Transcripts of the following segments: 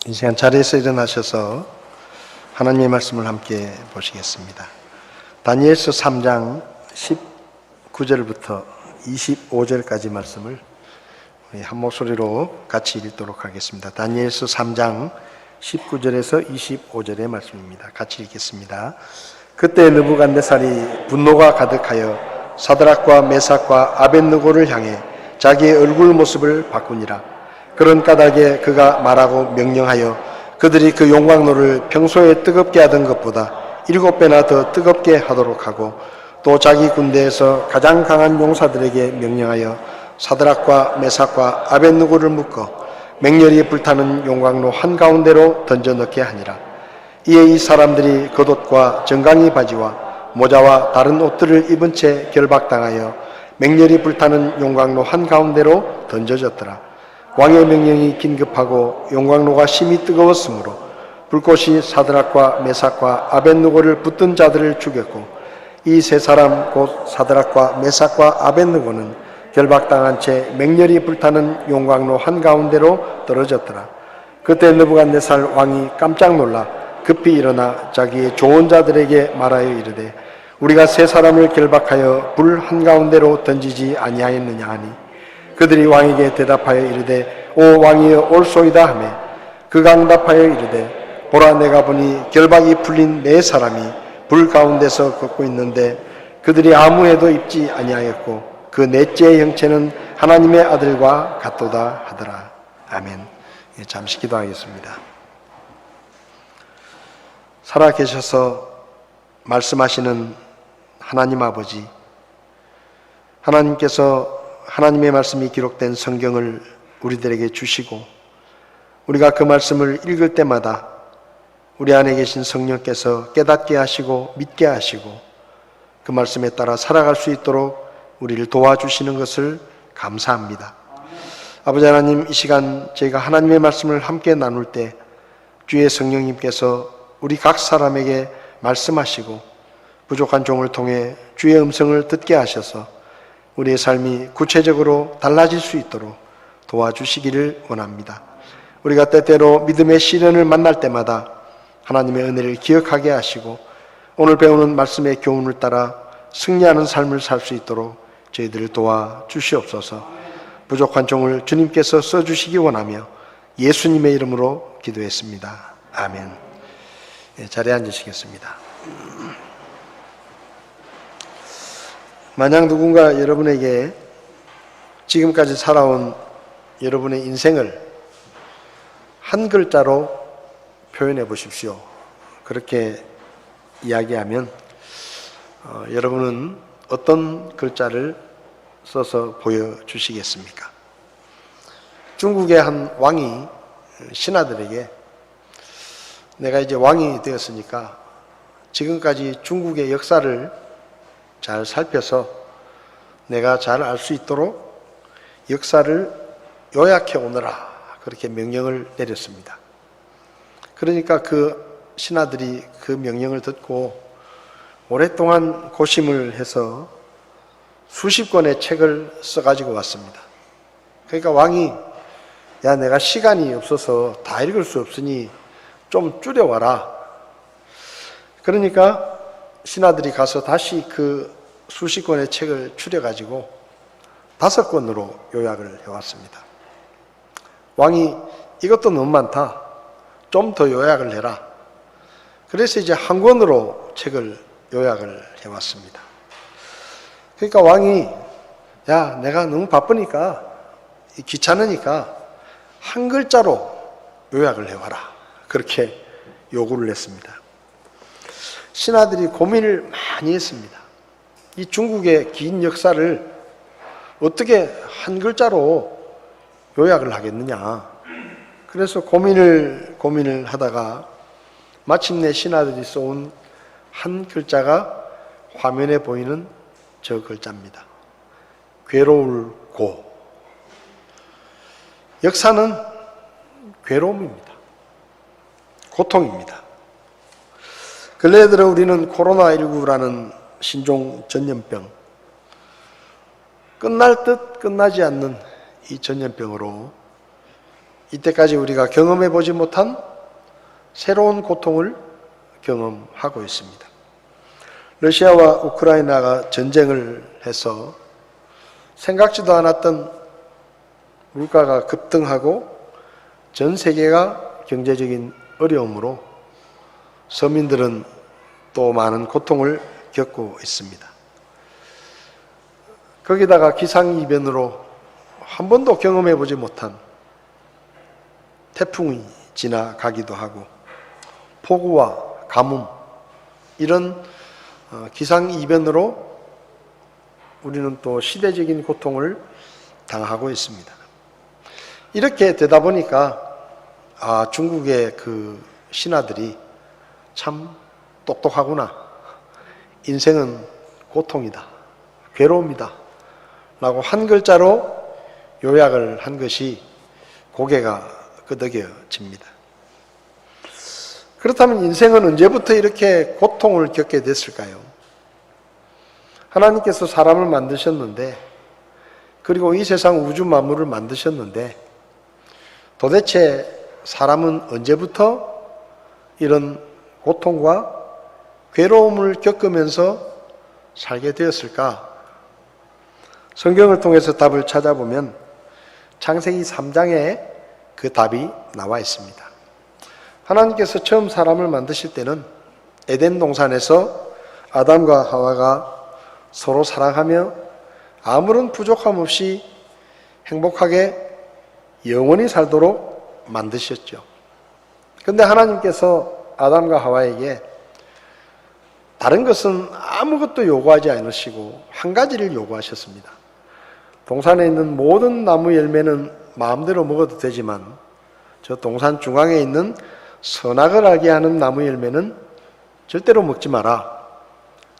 이 시간 자리에서 일어나셔서 하나님의 말씀을 함께 보시겠습니다. 다니엘서 3장 19절부터 25절까지 말씀을 우리 한 목소리로 같이 읽도록 하겠습니다. 다니엘서 3장 19절에서 25절의 말씀입니다. 같이 읽겠습니다. 그때 느부갓네살이 분노가 가득하여 사드락과 메삭과 아벳느고를 향해 자기의 얼굴 모습을 바꾸니라. 그런 까닭에 그가 말하고 명령하여 그들이 그 용광로를 평소에 뜨겁게 하던 것보다 7배나 더 뜨겁게 하도록 하고, 또 자기 군대에서 가장 강한 용사들에게 명령하여 사드락과 메삭과 아벳느고를 묶어 맹렬히 불타는 용광로 한가운데로 던져 넣게 하니라. 이에 이 사람들이 겉옷과 정강이 바지와 모자와 다른 옷들을 입은 채 결박당하여 맹렬히 불타는 용광로 한가운데로 던져졌더라. 왕의 명령이 긴급하고 용광로가 심히 뜨거웠으므로 불꽃이 사드락과 메삭과 아벳느고를 붙든 자들을 죽였고, 이 세 사람 곧 사드락과 메삭과 아벳느고는 결박당한 채 맹렬히 불타는 용광로 한가운데로 떨어졌더라. 그때 느부갓네살 왕이 깜짝 놀라 급히 일어나 자기의 조언자들에게 말하여 이르되, 우리가 세 사람을 결박하여 불 한가운데로 던지지 아니하였느냐 하니, 그들이 왕에게 대답하여 이르되, 오 왕이여 옳소이다 하매, 그가 응답하여 이르되, 보라 내가 보니 결박이 풀린 네 사람이 불 가운데서 걷고 있는데 그들이 아무 해도 입지 아니하였고 그 넷째의 형체는 하나님의 아들과 같도다 하더라. 아멘. 잠시 기도하겠습니다. 살아계셔서 말씀하시는 하나님 아버지, 하나님께서 하나님의 말씀이 기록된 성경을 우리들에게 주시고, 우리가 그 말씀을 읽을 때마다 우리 안에 계신 성령께서 깨닫게 하시고 믿게 하시고 그 말씀에 따라 살아갈 수 있도록 우리를 도와주시는 것을 감사합니다. 아버지 하나님, 이 시간 저희가 하나님의 말씀을 함께 나눌 때 주의 성령님께서 우리 각 사람에게 말씀하시고 부족한 종을 통해 주의 음성을 듣게 하셔서 우리의 삶이 구체적으로 달라질 수 있도록 도와주시기를 원합니다. 우리가 때때로 믿음의 시련을 만날 때마다 하나님의 은혜를 기억하게 하시고 오늘 배우는 말씀의 교훈을 따라 승리하는 삶을 살 수 있도록 저희들을 도와주시옵소서. 부족한 종을 주님께서 써주시기 원하며 예수님의 이름으로 기도했습니다. 아멘. 자리에 앉으시겠습니다. 만약 누군가 여러분에게 지금까지 살아온 여러분의 인생을 한 글자로 표현해 보십시오, 그렇게 이야기하면 여러분은 어떤 글자를 써서 보여주시겠습니까? 중국의 한 왕이 신하들에게, 내가 이제 왕이 되었으니까 지금까지 중국의 역사를 잘 살펴서 내가 잘 알 수 있도록 역사를 요약해 오너라, 그렇게 명령을 내렸습니다. 그러니까 그 신하들이 그 명령을 듣고 오랫동안 고심을 해서 수십 권의 책을 써가지고 왔습니다. 그러니까 왕이, 야, 내가 시간이 없어서 다 읽을 수 없으니 좀 줄여와라. 그러니까 신하들이 가서 다시 그 수십 권의 책을 줄여가지고 5권으로 요약을 해왔습니다. 왕이, 이것도 너무 많다, 좀 더 요약을 해라. 그래서 이제 한 권으로 책을 요약을 해왔습니다. 그러니까 왕이, 야, 내가 너무 바쁘니까, 귀찮으니까 한 글자로 요약을 해와라, 그렇게 요구를 했습니다. 신하들이 고민을 많이 했습니다. 이 중국의 긴 역사를 어떻게 한 글자로 요약을 하겠느냐. 그래서 고민을 하다가 마침내 신하들이 써온 한 글자가 화면에 보이는 저 글자입니다. 괴로울 고. 역사는 괴로움입니다. 고통입니다. 근래에 들어 우리는 코로나19라는 신종 전염병, 끝날 듯 끝나지 않는 이 전염병으로 이때까지 우리가 경험해 보지 못한 새로운 고통을 경험하고 있습니다. 러시아와 우크라이나가 전쟁을 해서 생각지도 않았던 물가가 급등하고 전 세계가 경제적인 어려움으로 서민들은 또 많은 고통을 겪고 있습니다. 거기다가 기상이변으로 한 번도 경험해 보지 못한 태풍이 지나가기도 하고 폭우와 가뭄 이런 기상이변으로 우리는 또 시대적인 고통을 당하고 있습니다. 이렇게 되다 보니까 중국의 그 신하들이 참 똑똑하구나. 인생은 고통이다. 괴로움이다. 라고 한 글자로 요약을 한 것이 고개가 끄덕여집니다. 그렇다면 인생은 언제부터 이렇게 고통을 겪게 됐을까요? 하나님께서 사람을 만드셨는데, 그리고 이 세상 우주 만물을 만드셨는데, 도대체 사람은 언제부터 이런 고통과 괴로움을 겪으면서 살게 되었을까? 성경을 통해서 답을 찾아보면 창세기 3장에 그 답이 나와 있습니다. 하나님께서 처음 사람을 만드실 때는 에덴 동산에서 아담과 하와가 서로 사랑하며 아무런 부족함 없이 행복하게 영원히 살도록 만드셨죠. 그런데 하나님께서 아담과 하와에게 다른 것은 아무것도 요구하지 않으시고 한 가지를 요구하셨습니다. 동산에 있는 모든 나무 열매는 마음대로 먹어도 되지만 저 동산 중앙에 있는 선악을 알게 하는 나무 열매는 절대로 먹지 마라.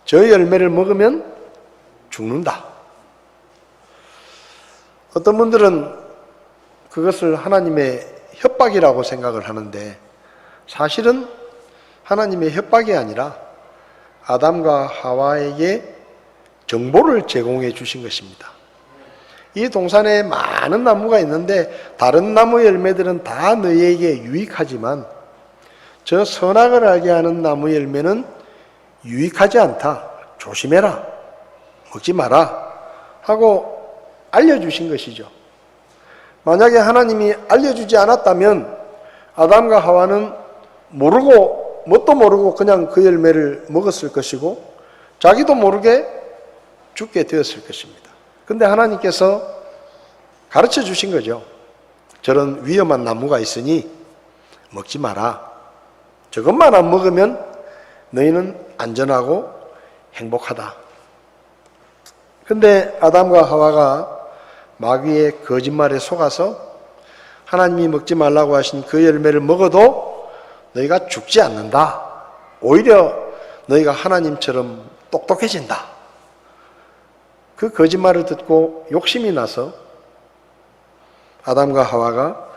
저 열매를 먹으면 죽는다. 어떤 분들은 그것을 하나님의 협박이라고 생각을 하는데 사실은 하나님의 협박이 아니라 아담과 하와에게 정보를 제공해 주신 것입니다. 이 동산에 많은 나무가 있는데 다른 나무 열매들은 다 너희에게 유익하지만 저 선악을 알게 하는 나무 열매는 유익하지 않다. 조심해라. 먹지 마라. 하고 알려주신 것이죠. 만약에 하나님이 알려주지 않았다면 아담과 하와는 모르고 뭣도 모르고 그냥 그 열매를 먹었을 것이고 자기도 모르게 죽게 되었을 것입니다. 그런데 하나님께서 가르쳐 주신 거죠. 저런 위험한 나무가 있으니 먹지 마라. 저것만 안 먹으면 너희는 안전하고 행복하다. 그런데 아담과 하와가 마귀의 거짓말에 속아서 하나님이 먹지 말라고 하신 그 열매를 먹어도 너희가 죽지 않는다. 오히려 너희가 하나님처럼 똑똑해진다. 그 거짓말을 듣고 욕심이 나서 아담과 하와가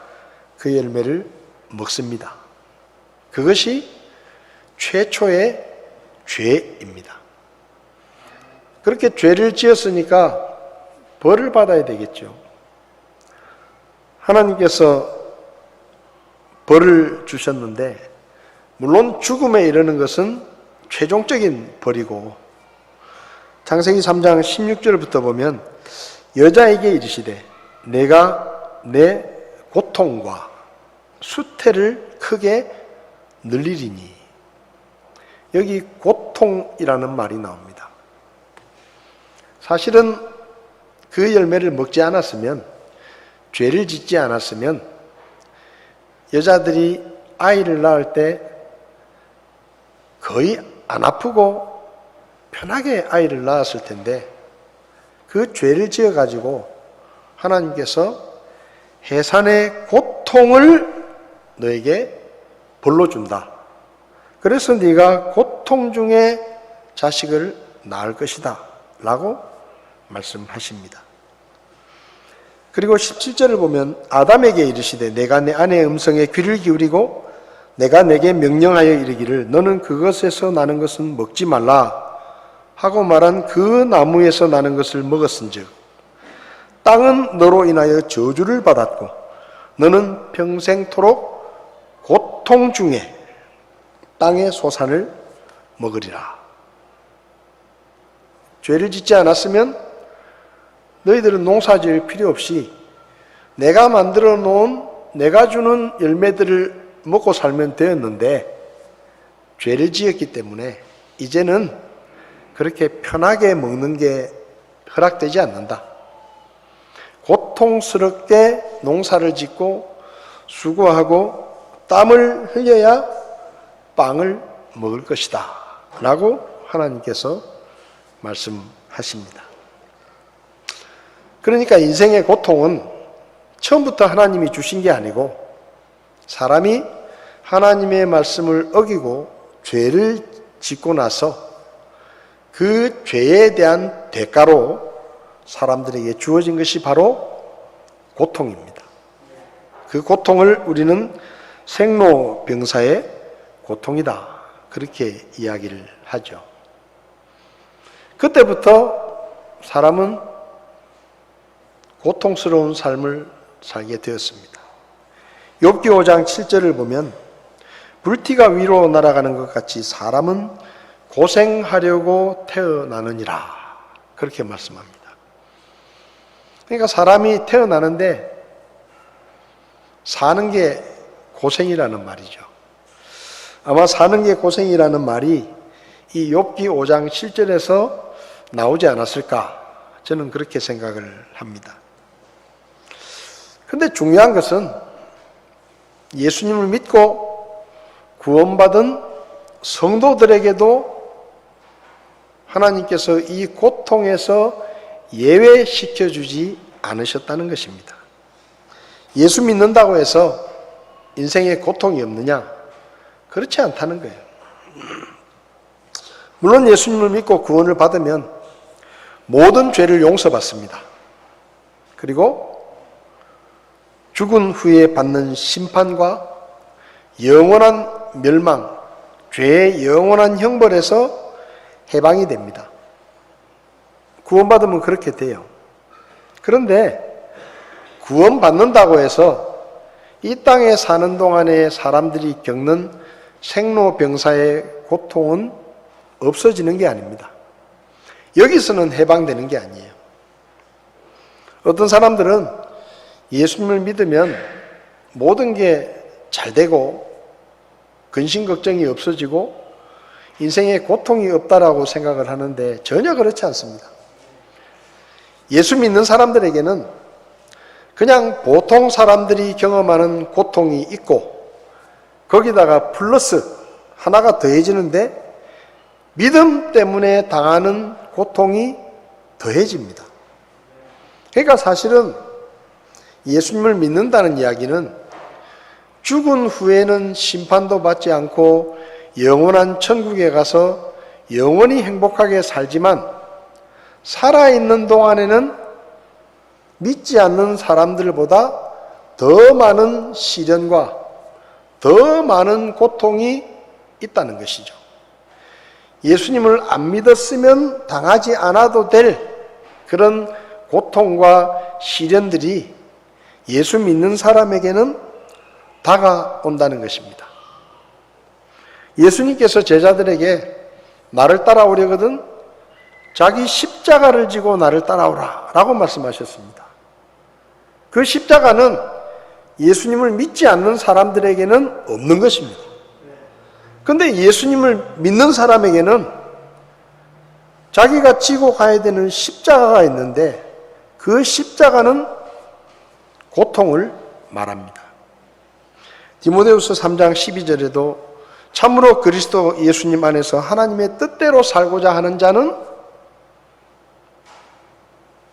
그 열매를 먹습니다. 그것이 최초의 죄입니다. 그렇게 죄를 지었으니까 벌을 받아야 되겠죠. 하나님께서 벌을 주셨는데 물론 죽음에 이르는 것은 최종적인 벌이고 창세기 3장 16절부터 보면 여자에게 이르시되 내가 내 고통과 수태를 크게 늘리리니 여기 고통이라는 말이 나옵니다. 사실은 그 열매를 먹지 않았으면 죄를 짓지 않았으면 여자들이 아이를 낳을 때 거의 안 아프고 편하게 아이를 낳았을 텐데 그 죄를 지어가지고 하나님께서 해산의 고통을 너에게 벌로 준다. 그래서 네가 고통 중에 자식을 낳을 것이다 라고 말씀하십니다. 그리고 17절을 보면 아담에게 이르시되 내가 내 아내의 음성에 귀를 기울이고 내가 내게 명령하여 이르기를 너는 그것에서 나는 것은 먹지 말라 하고 말한 그 나무에서 나는 것을 먹었은즉 땅은 너로 인하여 저주를 받았고 너는 평생토록 고통 중에 땅의 소산을 먹으리라. 죄를 짓지 않았으면 너희들은 농사지을 필요 없이 내가 만들어 놓은, 내가 주는 열매들을 먹고 살면 되었는데, 죄를 지었기 때문에 이제는 그렇게 편하게 먹는 게 허락되지 않는다. 고통스럽게 농사를 짓고 수고하고 땀을 흘려야 빵을 먹을 것이다 라고 하나님께서 말씀하십니다. 그러니까 인생의 고통은 처음부터 하나님이 주신 게 아니고 사람이 하나님의 말씀을 어기고 죄를 짓고 나서 그 죄에 대한 대가로 사람들에게 주어진 것이 바로 고통입니다. 그 고통을 우리는 생로병사의 고통이다, 그렇게 이야기를 하죠. 그때부터 사람은 고통스러운 삶을 살게 되었습니다. 욥기 5장 7절을 보면 불티가 위로 날아가는 것 같이 사람은 고생하려고 태어나느니라, 그렇게 말씀합니다. 그러니까 사람이 태어나는데 사는 게 고생이라는 말이죠. 아마 사는 게 고생이라는 말이 이 욥기 5장 7절에서 나오지 않았을까, 저는 그렇게 생각을 합니다. 근데 중요한 것은 예수님을 믿고 구원받은 성도들에게도 하나님께서 이 고통에서 예외시켜 주지 않으셨다는 것입니다. 예수 믿는다고 해서 인생에 고통이 없느냐? 그렇지 않다는 거예요. 물론 예수님을 믿고 구원을 받으면 모든 죄를 용서받습니다. 그리고 죽은 후에 받는 심판과 영원한 멸망, 죄의 영원한 형벌에서 해방이 됩니다. 구원받으면 그렇게 돼요. 그런데 구원받는다고 해서 이 땅에 사는 동안에 사람들이 겪는 생로병사의 고통은 없어지는 게 아닙니다. 여기서는 해방되는 게 아니에요. 어떤 사람들은 예수님을 믿으면 모든 게 잘 되고 근심 걱정이 없어지고 인생에 고통이 없다라고 생각을 하는데 전혀 그렇지 않습니다. 예수 믿는 사람들에게는 그냥 보통 사람들이 경험하는 고통이 있고 거기다가 플러스 하나가 더해지는데 믿음 때문에 당하는 고통이 더해집니다. 그러니까 사실은 예수님을 믿는다는 이야기는 죽은 후에는 심판도 받지 않고 영원한 천국에 가서 영원히 행복하게 살지만 살아있는 동안에는 믿지 않는 사람들보다 더 많은 시련과 더 많은 고통이 있다는 것이죠. 예수님을 안 믿었으면 당하지 않아도 될 그런 고통과 시련들이 예수 믿는 사람에게는 다가온다는 것입니다. 예수님께서 제자들에게 나를 따라오려거든 자기 십자가를 지고 나를 따라오라 라고 말씀하셨습니다. 그 십자가는 예수님을 믿지 않는 사람들에게는 없는 것입니다. 그런데 예수님을 믿는 사람에게는 자기가 지고 가야 되는 십자가가 있는데 그 십자가는 고통을 말합니다. 디모데후서 3장 12절에도 참으로 그리스도 예수님 안에서 하나님의 뜻대로 살고자 하는 자는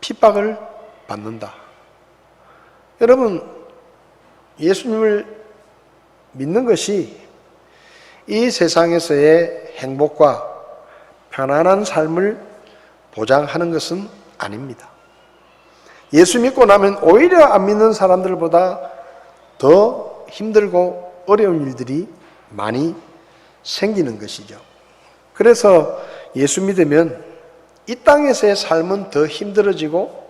핍박을 받는다. 여러분, 예수님을 믿는 것이 이 세상에서의 행복과 편안한 삶을 보장하는 것은 아닙니다. 예수 믿고 나면 오히려 안 믿는 사람들보다 더 힘들고 어려운 일들이 많이 생기는 것이죠. 그래서 예수 믿으면 이 땅에서의 삶은 더 힘들어지고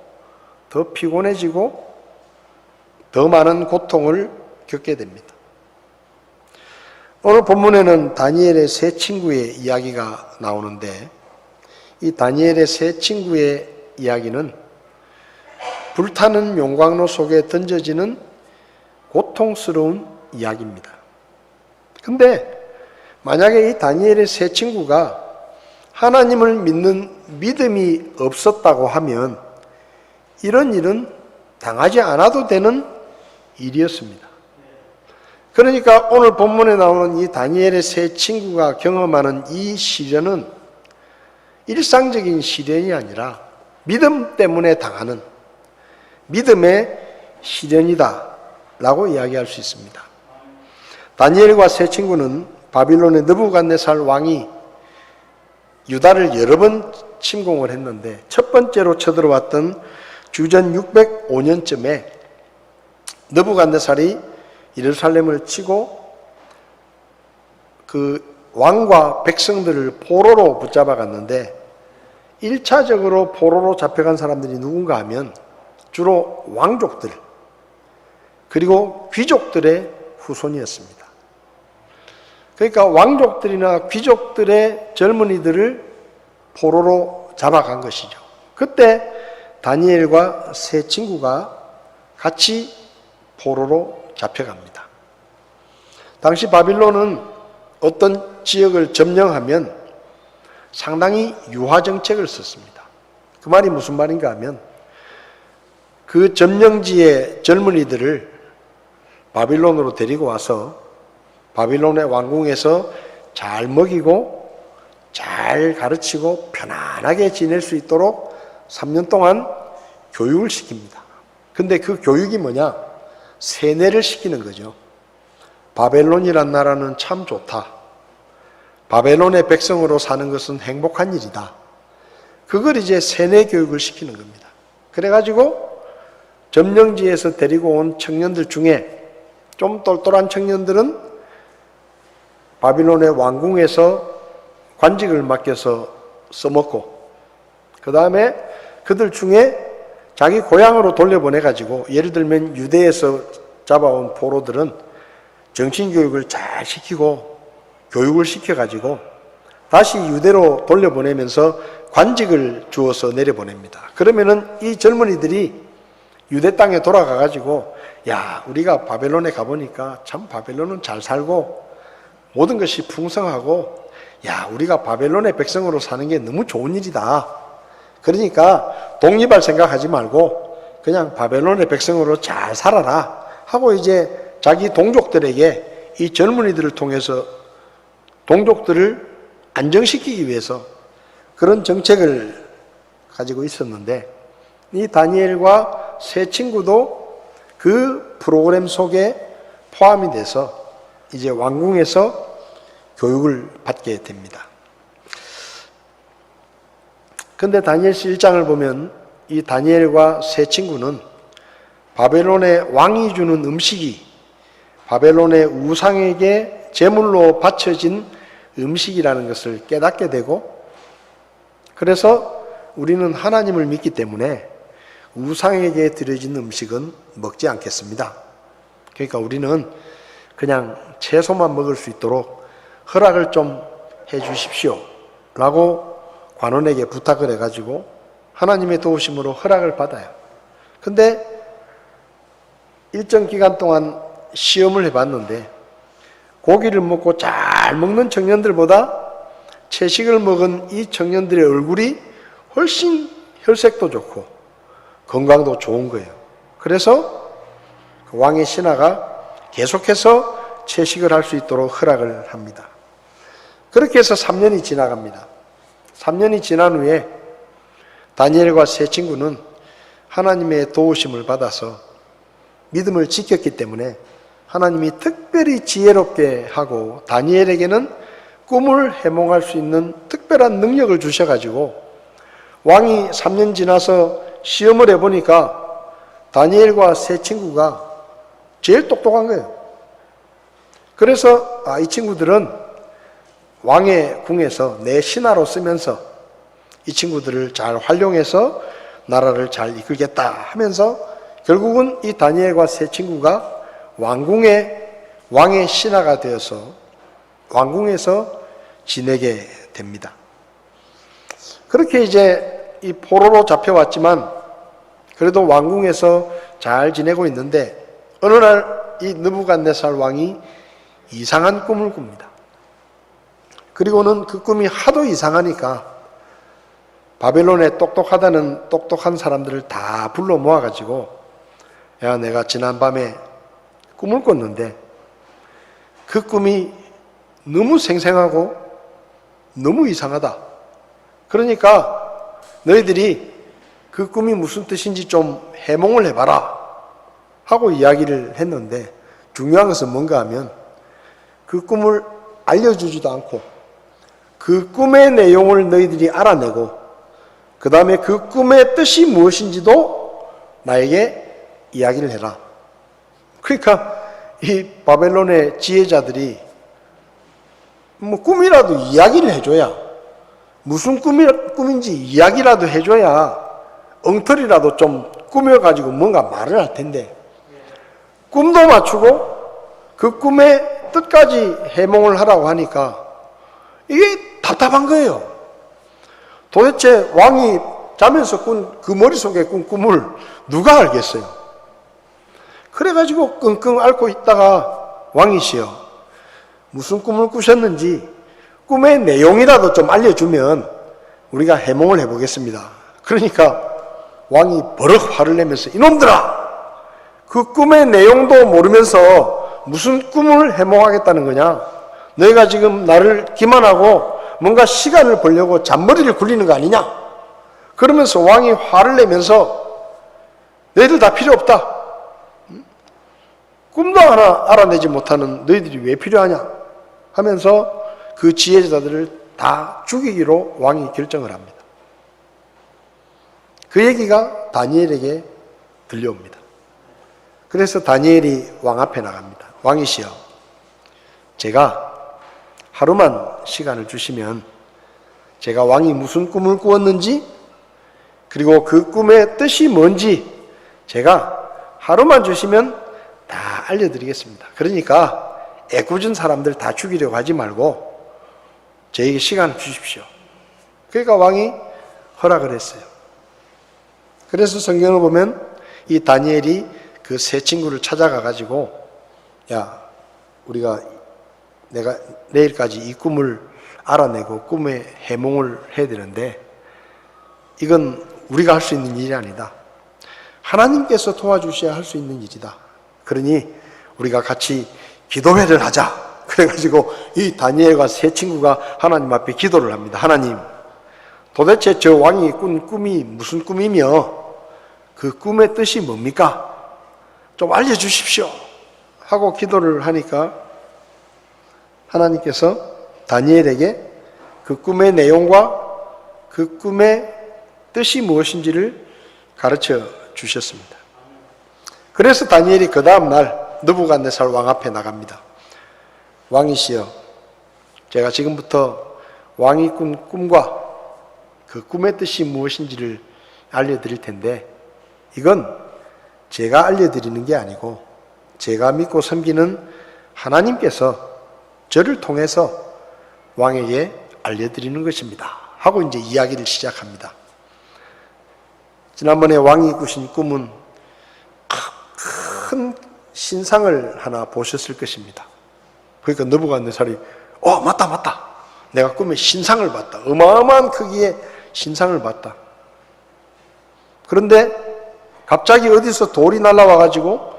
더 피곤해지고 더 많은 고통을 겪게 됩니다. 오늘 본문에는 다니엘의 세 친구의 이야기가 나오는데 이 다니엘의 세 친구의 이야기는 불타는 용광로 속에 던져지는 고통스러운 이야기입니다. 근데 만약에 이 다니엘의 세 친구가 하나님을 믿는 믿음이 없었다고 하면 이런 일은 당하지 않아도 되는 일이었습니다. 그러니까 오늘 본문에 나오는 이 다니엘의 세 친구가 경험하는 이 시련은 일상적인 시련이 아니라 믿음 때문에 당하는 믿음의 시련이다 라고 이야기할 수 있습니다. 다니엘과 세 친구는 바빌론의 느부갓네살 왕이 유다를 여러 번 침공을 했는데 첫 번째로 쳐들어왔던 주전 605년쯤에 느부갓네살이 예루살렘을 치고 그 왕과 백성들을 포로로 붙잡아 갔는데 1차적으로 포로로 잡혀간 사람들이 누군가 하면 주로 왕족들 그리고 귀족들의 후손이었습니다. 그러니까 왕족들이나 귀족들의 젊은이들을 포로로 잡아간 것이죠. 그때 다니엘과 세 친구가 같이 포로로 잡혀갑니다. 당시 바빌론은 어떤 지역을 점령하면 상당히 유화 정책을 썼습니다. 그 말이 무슨 말인가 하면 그 점령지의 젊은이들을 바빌론으로 데리고 와서 바빌론의 왕궁에서 잘 먹이고 잘 가르치고 편안하게 지낼 수 있도록 3년 동안 교육을 시킵니다. 근데 그 교육이 뭐냐? 세뇌를 시키는 거죠. 바벨론이란 나라는 참 좋다. 바벨론의 백성으로 사는 것은 행복한 일이다. 그걸 이제 세뇌 교육을 시키는 겁니다. 그래가지고 점령지에서 데리고 온 청년들 중에 좀 똘똘한 청년들은 바빌론의 왕궁에서 관직을 맡겨서 써먹고 그 다음에 그들 중에 자기 고향으로 돌려보내가지고 예를 들면 유대에서 잡아온 포로들은 정신교육을 잘 시키고 교육을 시켜가지고 다시 유대로 돌려보내면서 관직을 주어서 내려보냅니다. 그러면은 이 젊은이들이 유대 땅에 돌아가가지고 야, 우리가 바벨론에 가보니까 참 바벨론은 잘 살고 모든 것이 풍성하고 야, 우리가 바벨론의 백성으로 사는 게 너무 좋은 일이다. 그러니까 독립할 생각하지 말고 그냥 바벨론의 백성으로 잘 살아라 하고 이제 자기 동족들에게 이 젊은이들을 통해서 동족들을 안정시키기 위해서 그런 정책을 가지고 있었는데 이 다니엘과 세 친구도 그 프로그램 속에 포함이 돼서 이제 왕궁에서 교육을 받게 됩니다. 근데 다니엘서 1장을 보면 이 다니엘과 세 친구는 바벨론의 왕이 주는 음식이 바벨론의 우상에게 제물로 바쳐진 음식이라는 것을 깨닫게 되고 그래서 우리는 하나님을 믿기 때문에 우상에게 드려진 음식은 먹지 않겠습니다. 그러니까 우리는 그냥 채소만 먹을 수 있도록 허락을 좀 해 주십시오 라고 관원에게 부탁을 해가지고 하나님의 도우심으로 허락을 받아요. 근데 일정 기간 동안 시험을 해봤는데 고기를 먹고 잘 먹는 청년들보다 채식을 먹은 이 청년들의 얼굴이 훨씬 혈색도 좋고 건강도 좋은 거예요. 그래서 왕의 신하가 계속해서 채식을 할 수 있도록 허락을 합니다. 그렇게 해서 3년이 지나갑니다. 3년이 지난 후에 다니엘과 세 친구는 하나님의 도우심을 받아서 믿음을 지켰기 때문에 하나님이 특별히 지혜롭게 하고 다니엘에게는 꿈을 해몽할 수 있는 특별한 능력을 주셔가지고 왕이 3년 지나서 시험을 해보니까 다니엘과 세 친구가 제일 똑똑한 거예요. 그래서 이 친구들은 왕의 궁에서 내 신하로 쓰면서 이 친구들을 잘 활용해서 나라를 잘 이끌겠다 하면서 결국은 이 다니엘과 세 친구가 왕의 신하가 되어서 왕궁에서 지내게 됩니다. 그렇게 이제 이 포로로 잡혀왔지만 그래도 왕궁에서 잘 지내고 있는데 어느 날 이 느부갓네살 왕이 이상한 꿈을 꿉니다. 그리고는 그 꿈이 하도 이상하니까 바벨론에 똑똑한 사람들을 다 불러 모아가지고, 야, 내가 지난밤에 꿈을 꿨는데 그 꿈이 너무 생생하고 너무 이상하다. 그러니까 너희들이 그 꿈이 무슨 뜻인지 좀 해몽을 해봐라 하고 이야기를 했는데, 중요한 것은 뭔가 하면 그 꿈을 알려주지도 않고 그 꿈의 내용을 너희들이 알아내고 그 다음에 그 꿈의 뜻이 무엇인지도 나에게 이야기를 해라. 그러니까 이 바벨론의 지혜자들이 뭐 꿈이라도 이야기를 해줘야, 무슨 꿈인지 이야기라도 해줘야 엉터리라도 좀 꾸며가지고 뭔가 말을 할 텐데, 꿈도 맞추고 그 꿈의 뜻까지 해몽을 하라고 하니까 이게 답답한 거예요. 도대체 왕이 자면서 꾼 그 머릿속에 꾼 꿈을 누가 알겠어요? 그래가지고 끙끙 앓고 있다가 왕이시여, 무슨 꿈을 꾸셨는지 꿈의 내용이라도 좀 알려주면 우리가 해몽을 해보겠습니다. 그러니까 왕이 버럭 화를 내면서, 이놈들아! 그 꿈의 내용도 모르면서 무슨 꿈을 해몽하겠다는 거냐? 너희가 지금 나를 기만하고 뭔가 시간을 벌려고 잔머리를 굴리는 거 아니냐? 그러면서 왕이 화를 내면서 너희들 다 필요 없다. 꿈도 하나 알아내지 못하는 너희들이 왜 필요하냐? 하면서 그 지혜자들을 다 죽이기로 왕이 결정을 합니다. 그 얘기가 다니엘에게 들려옵니다. 그래서 다니엘이 왕 앞에 나갑니다. 왕이시여, 제가 하루만 시간을 주시면 제가 왕이 무슨 꿈을 꾸었는지 그리고 그 꿈의 뜻이 뭔지 제가 하루만 주시면 다 알려드리겠습니다. 그러니까 애꿎은 사람들 다 죽이려고 하지 말고 저에게 시간을 주십시오. 그러니까 왕이 허락을 했어요. 그래서 성경을 보면 이 다니엘이 그 세 친구를 찾아가 가지고, 야, 내가 내일까지 이 꿈을 알아내고 꿈의 해몽을 해야 되는데 이건 우리가 할 수 있는 일이 아니다. 하나님께서 도와주셔야 할 수 있는 일이다. 그러니 우리가 같이 기도회를 하자. 그래가지고 이 다니엘과 세 친구가 하나님 앞에 기도를 합니다. 하나님, 도대체 저 왕이 꾼 꿈이 무슨 꿈이며 그 꿈의 뜻이 뭡니까? 좀 알려주십시오 하고 기도를 하니까 하나님께서 다니엘에게 그 꿈의 내용과 그 꿈의 뜻이 무엇인지를 가르쳐 주셨습니다. 그래서 다니엘이 그 다음 날 느부갓네살 왕 앞에 나갑니다. 왕이시여, 제가 지금부터 왕이 꾼 꿈과 그 꿈의 뜻이 무엇인지를 알려드릴 텐데 이건 제가 알려드리는 게 아니고 제가 믿고 섬기는 하나님께서 저를 통해서 왕에게 알려드리는 것입니다 하고 이제 이야기를 시작합니다. 지난번에 왕이 꾸신 꿈은 큰 신상을 하나 보셨을 것입니다. 그러니까 느부갓네살이 맞다, 내가 꿈에 신상을 봤다. 어마어마한 크기의 신상을 봤다. 그런데 갑자기 어디서 돌이 날아와가지고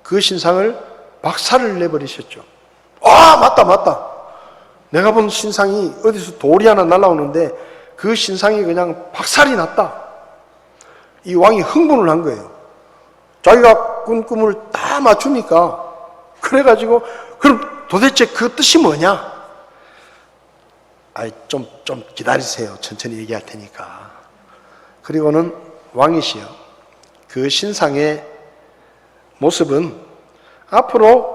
그 신상을 박살을 내버리셨죠. 맞다. 내가 본 신상이 어디서 돌이 하나 날아오는데 그 신상이 그냥 박살이 났다. 이 왕이 흥분을 한 거예요. 자기가 꾼 꿈을 다 맞추니까. 그래가지고 그럼 도대체 그 뜻이 뭐냐? 좀 기다리세요. 천천히 얘기할 테니까. 그리고는 왕이시여, 그 신상의 모습은 앞으로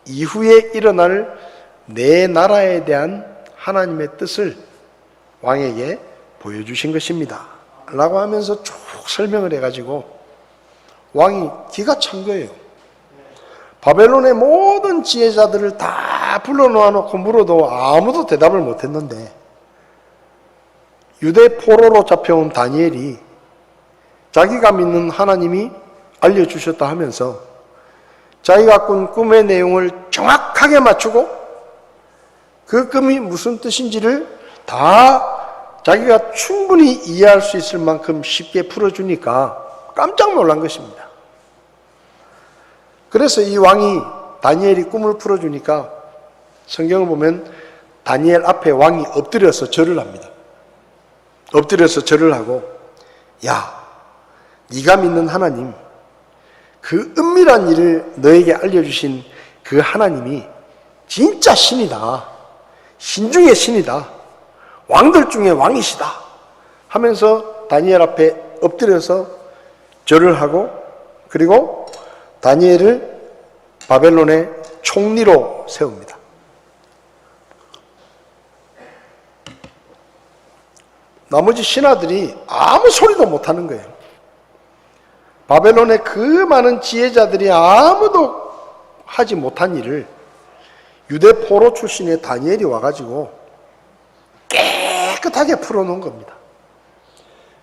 이후에 일어날 내 나라에 대한 하나님의 뜻을 왕에게 보여주신 것입니다 라고 하면서 쭉 설명을 해가지고 왕이 기가 찬 거예요. 바벨론의 모든 지혜자들을 다 불러놓고 물어도 아무도 대답을 못했는데 유대 포로로 잡혀온 다니엘이 자기가 믿는 하나님이 알려주셨다 하면서 자기가 꾼 꿈의 내용을 정확하게 맞추고 그 꿈이 무슨 뜻인지를 다 자기가 충분히 이해할 수 있을 만큼 쉽게 풀어주니까 깜짝 놀란 것입니다. 그래서 이 왕이 다니엘이 꿈을 풀어주니까 성경을 보면 다니엘 앞에 왕이 엎드려서 절을 합니다. 엎드려서 절을 하고, 야, 네가 믿는 하나님, 그 은밀한 일을 너에게 알려주신 그 하나님이 진짜 신이다. 신 중에 신이다. 왕들 중에 왕이시다. 하면서 다니엘 앞에 엎드려서 절을 하고, 그리고 다니엘을 바벨론의 총리로 세웁니다. 나머지 신하들이 아무 소리도 못하는 거예요. 바벨론의 그 많은 지혜자들이 아무도 하지 못한 일을 유대 포로 출신의 다니엘이 와가지고 깨끗하게 풀어놓은 겁니다.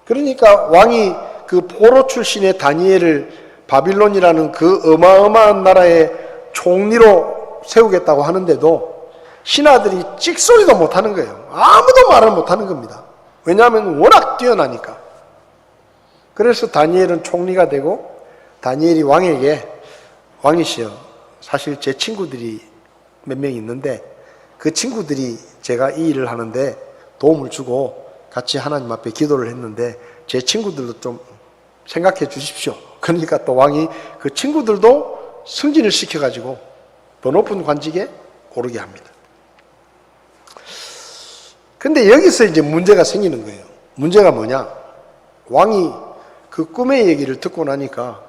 그러니까 왕이 그 포로 출신의 다니엘을 바빌론이라는 그 어마어마한 나라의 총리로 세우겠다고 하는데도 신하들이 찍소리도 못하는 거예요. 아무도 말을 못하는 겁니다. 왜냐하면 워낙 뛰어나니까. 그래서 다니엘은 총리가 되고 다니엘이 왕에게, 왕이시여, 사실 제 친구들이 몇 명 있는데 그 친구들이 제가 이 일을 하는데 도움을 주고 같이 하나님 앞에 기도를 했는데 제 친구들도 좀 생각해 주십시오. 그러니까 또 왕이 그 친구들도 승진을 시켜가지고 더 높은 관직에 오르게 합니다. 근데 여기서 이제 문제가 생기는 거예요. 문제가 뭐냐? 왕이 그 꿈의 얘기를 듣고 나니까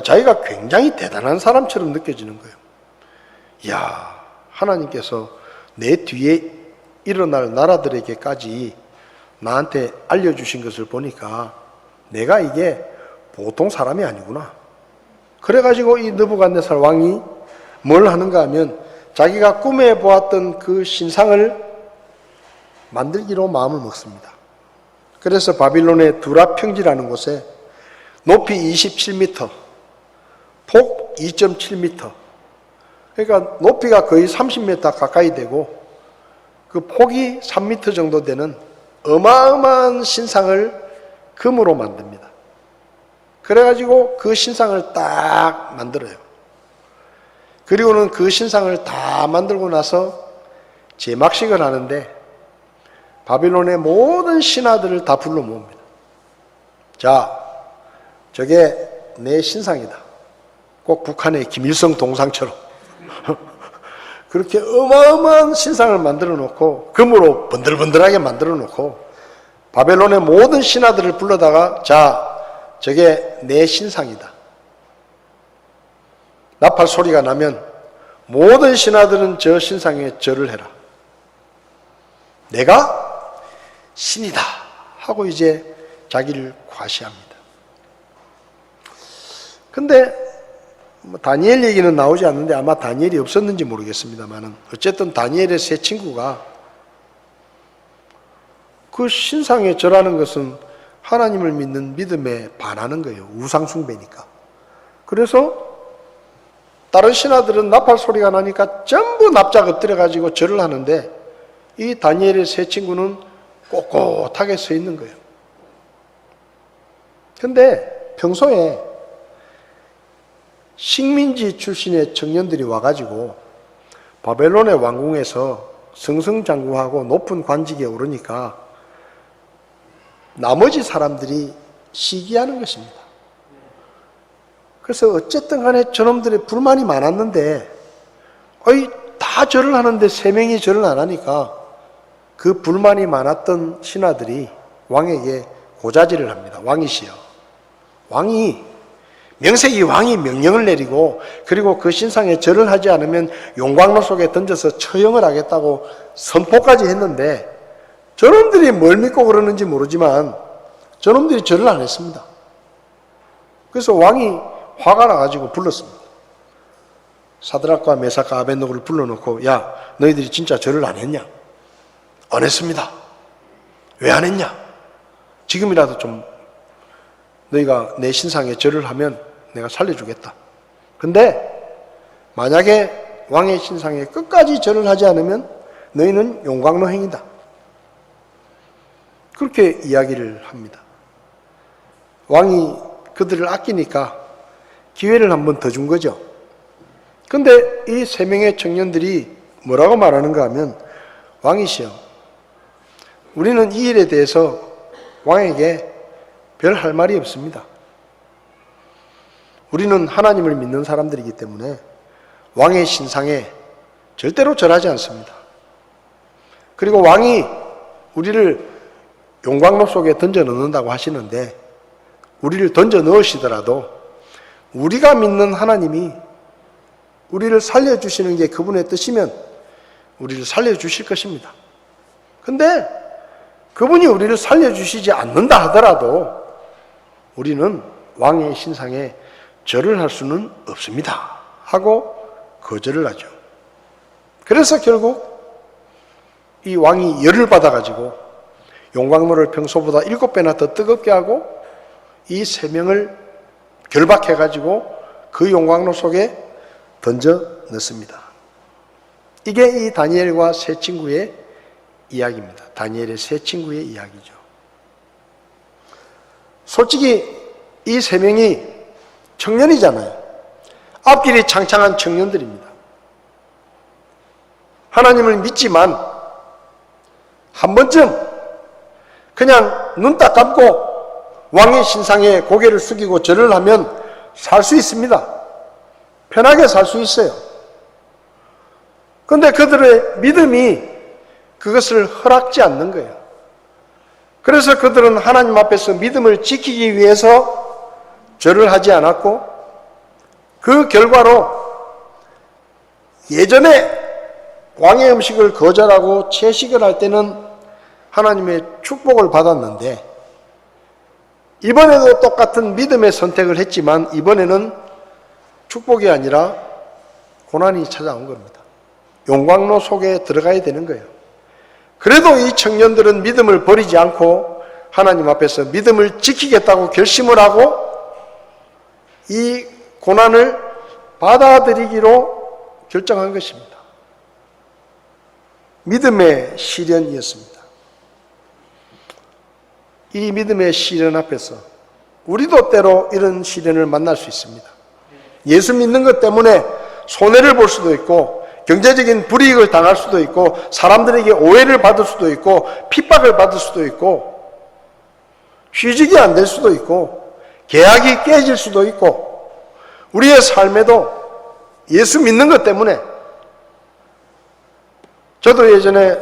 자기가 굉장히 대단한 사람처럼 느껴지는 거예요. 이야, 하나님께서 내 뒤에 일어날 나라들에게까지 나한테 알려주신 것을 보니까 내가 이게 보통 사람이 아니구나. 그래가지고 이 느부갓네살 왕이 뭘 하는가 하면 자기가 꿈에 보았던 그 신상을 만들기로 마음을 먹습니다. 그래서 바빌론의 두라 평지라는 곳에 높이 27m, 폭 2.7m, 그러니까 높이가 거의 30m 가까이 되고 그 폭이 3m 정도 되는 어마어마한 신상을 금으로 만듭니다. 그래가지고 그 신상을 딱 만들어요. 그리고는 그 신상을 다 만들고 나서 제막식을 하는데 바빌론의 모든 신하들을 다 불러 모읍니다. 자, 저게 내 신상이다. 꼭 북한의 김일성 동상처럼 그렇게 어마어마한 신상을 만들어 놓고 금으로 번들번들하게 만들어 놓고 바벨론의 모든 신하들을 불러다가, 자, 저게 내 신상이다. 나팔 소리가 나면 모든 신하들은 저 신상에 절을 해라. 내가 신이다 하고 이제 자기를 과시합니다. 근데 다니엘 얘기는 나오지 않는데 아마 다니엘이 없었는지 모르겠습니다만 어쨌든 다니엘의 세 친구가 그 신상에 절하는 것은 하나님을 믿는 믿음에 반하는 거예요. 우상숭배니까. 그래서 다른 신하들은 나팔 소리가 나니까 전부 납작 엎드려가지고 절을 하는데 이 다니엘의 세 친구는 꼿꼿하게 서 있는 거예요. 근데 평소에 식민지 출신의 청년들이 와가지고 바벨론의 왕궁에서 승승장구하고 높은 관직에 오르니까 나머지 사람들이 시기하는 것입니다. 그래서 어쨌든 간에 저놈들의 불만이 많았는데 다 절을 하는데 세 명이 절을 안 하니까 그 불만이 많았던 신하들이 왕에게 고자질을 합니다. 왕이시여, 명색이 왕이 명령을 내리고 그리고 그 신상에 절을 하지 않으면 용광로 속에 던져서 처형을 하겠다고 선포까지 했는데 저놈들이 뭘 믿고 그러는지 모르지만 저놈들이 절을 안 했습니다. 그래서 왕이 화가 나가지고 불렀습니다. 사드락과 메삭과 아벳노고를 불러놓고, 야, 너희들이 진짜 절을 안 했냐? 안 했습니다. 왜 안 했냐? 지금이라도 좀 너희가 내 신상에 절을 하면 내가 살려주겠다. 근데 만약에 왕의 신상에 끝까지 절을 하지 않으면 너희는 용광로 행위다. 그렇게 이야기를 합니다. 왕이 그들을 아끼니까 기회를 한 번 더 준 거죠. 근데 이 세 명의 청년들이 뭐라고 말하는가 하면, 왕이시여, 우리는 이 일에 대해서 왕에게 별 할 말이 없습니다. 우리는 하나님을 믿는 사람들이기 때문에 왕의 신상에 절대로 절하지 않습니다. 그리고 왕이 우리를 용광로 속에 던져 넣는다고 하시는데, 우리를 던져 넣으시더라도 우리가 믿는 하나님이 우리를 살려주시는 게 그분의 뜻이면 우리를 살려주실 것입니다. 근데 그분이 우리를 살려주시지 않는다 하더라도 우리는 왕의 신상에 절을 할 수는 없습니다 하고 거절을 하죠. 그래서 결국 이 왕이 열을 받아가지고 용광로를 평소보다 7배나 더 뜨겁게 하고 이 세 명을 결박해가지고 그 용광로 속에 던져 넣습니다. 이게 이 다니엘과 세 친구의 이야기입니다. 다니엘의 세 친구의 이야기죠. 솔직히 이 세 명이 청년이잖아요. 앞길이 창창한 청년들입니다. 하나님을 믿지만 한 번쯤 그냥 눈 딱 감고 왕의 신상에 고개를 숙이고 절을 하면 살 수 있습니다. 편하게 살 수 있어요. 그런데 그들의 믿음이 그것을 허락지 않는 거예요. 그래서 그들은 하나님 앞에서 믿음을 지키기 위해서 절을 하지 않았고, 그 결과로 예전에 왕의 음식을 거절하고 채식을 할 때는 하나님의 축복을 받았는데, 이번에도 똑같은 믿음의 선택을 했지만 이번에는 축복이 아니라 고난이 찾아온 겁니다. 용광로 속에 들어가야 되는 거예요. 그래도 이 청년들은 믿음을 버리지 않고 하나님 앞에서 믿음을 지키겠다고 결심을 하고 이 고난을 받아들이기로 결정한 것입니다. 믿음의 시련이었습니다. 이 믿음의 시련 앞에서 우리도 때로 이런 시련을 만날 수 있습니다. 예수 믿는 것 때문에 손해를 볼 수도 있고, 경제적인 불이익을 당할 수도 있고, 사람들에게 오해를 받을 수도 있고, 핍박을 받을 수도 있고, 취직이 안 될 수도 있고, 계약이 깨질 수도 있고, 우리의 삶에도 예수 믿는 것 때문에, 저도 예전에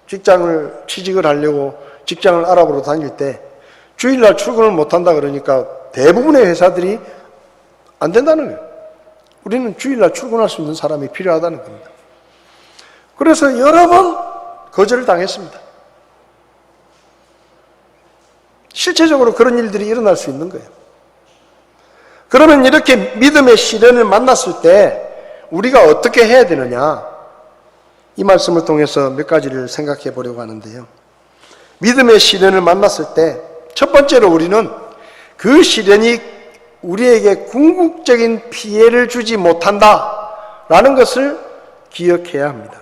취직을 하려고 직장을 알아보러 다닐 때 주일날 출근을 못한다 그러니까 대부분의 회사들이 안 된다는 거예요. 우리는 주일날 출근할 수 있는 사람이 필요하다는 겁니다. 그래서 여러 번 거절을 당했습니다. 실체적으로 그런 일들이 일어날 수 있는 거예요. 그러면 이렇게 믿음의 시련을 만났을 때 우리가 어떻게 해야 되느냐, 이 말씀을 통해서 몇 가지를 생각해 보려고 하는데요. 믿음의 시련을 만났을 때 첫 번째로 우리는 그 시련이 우리에게 궁극적인 피해를 주지 못한다라는 것을 기억해야 합니다.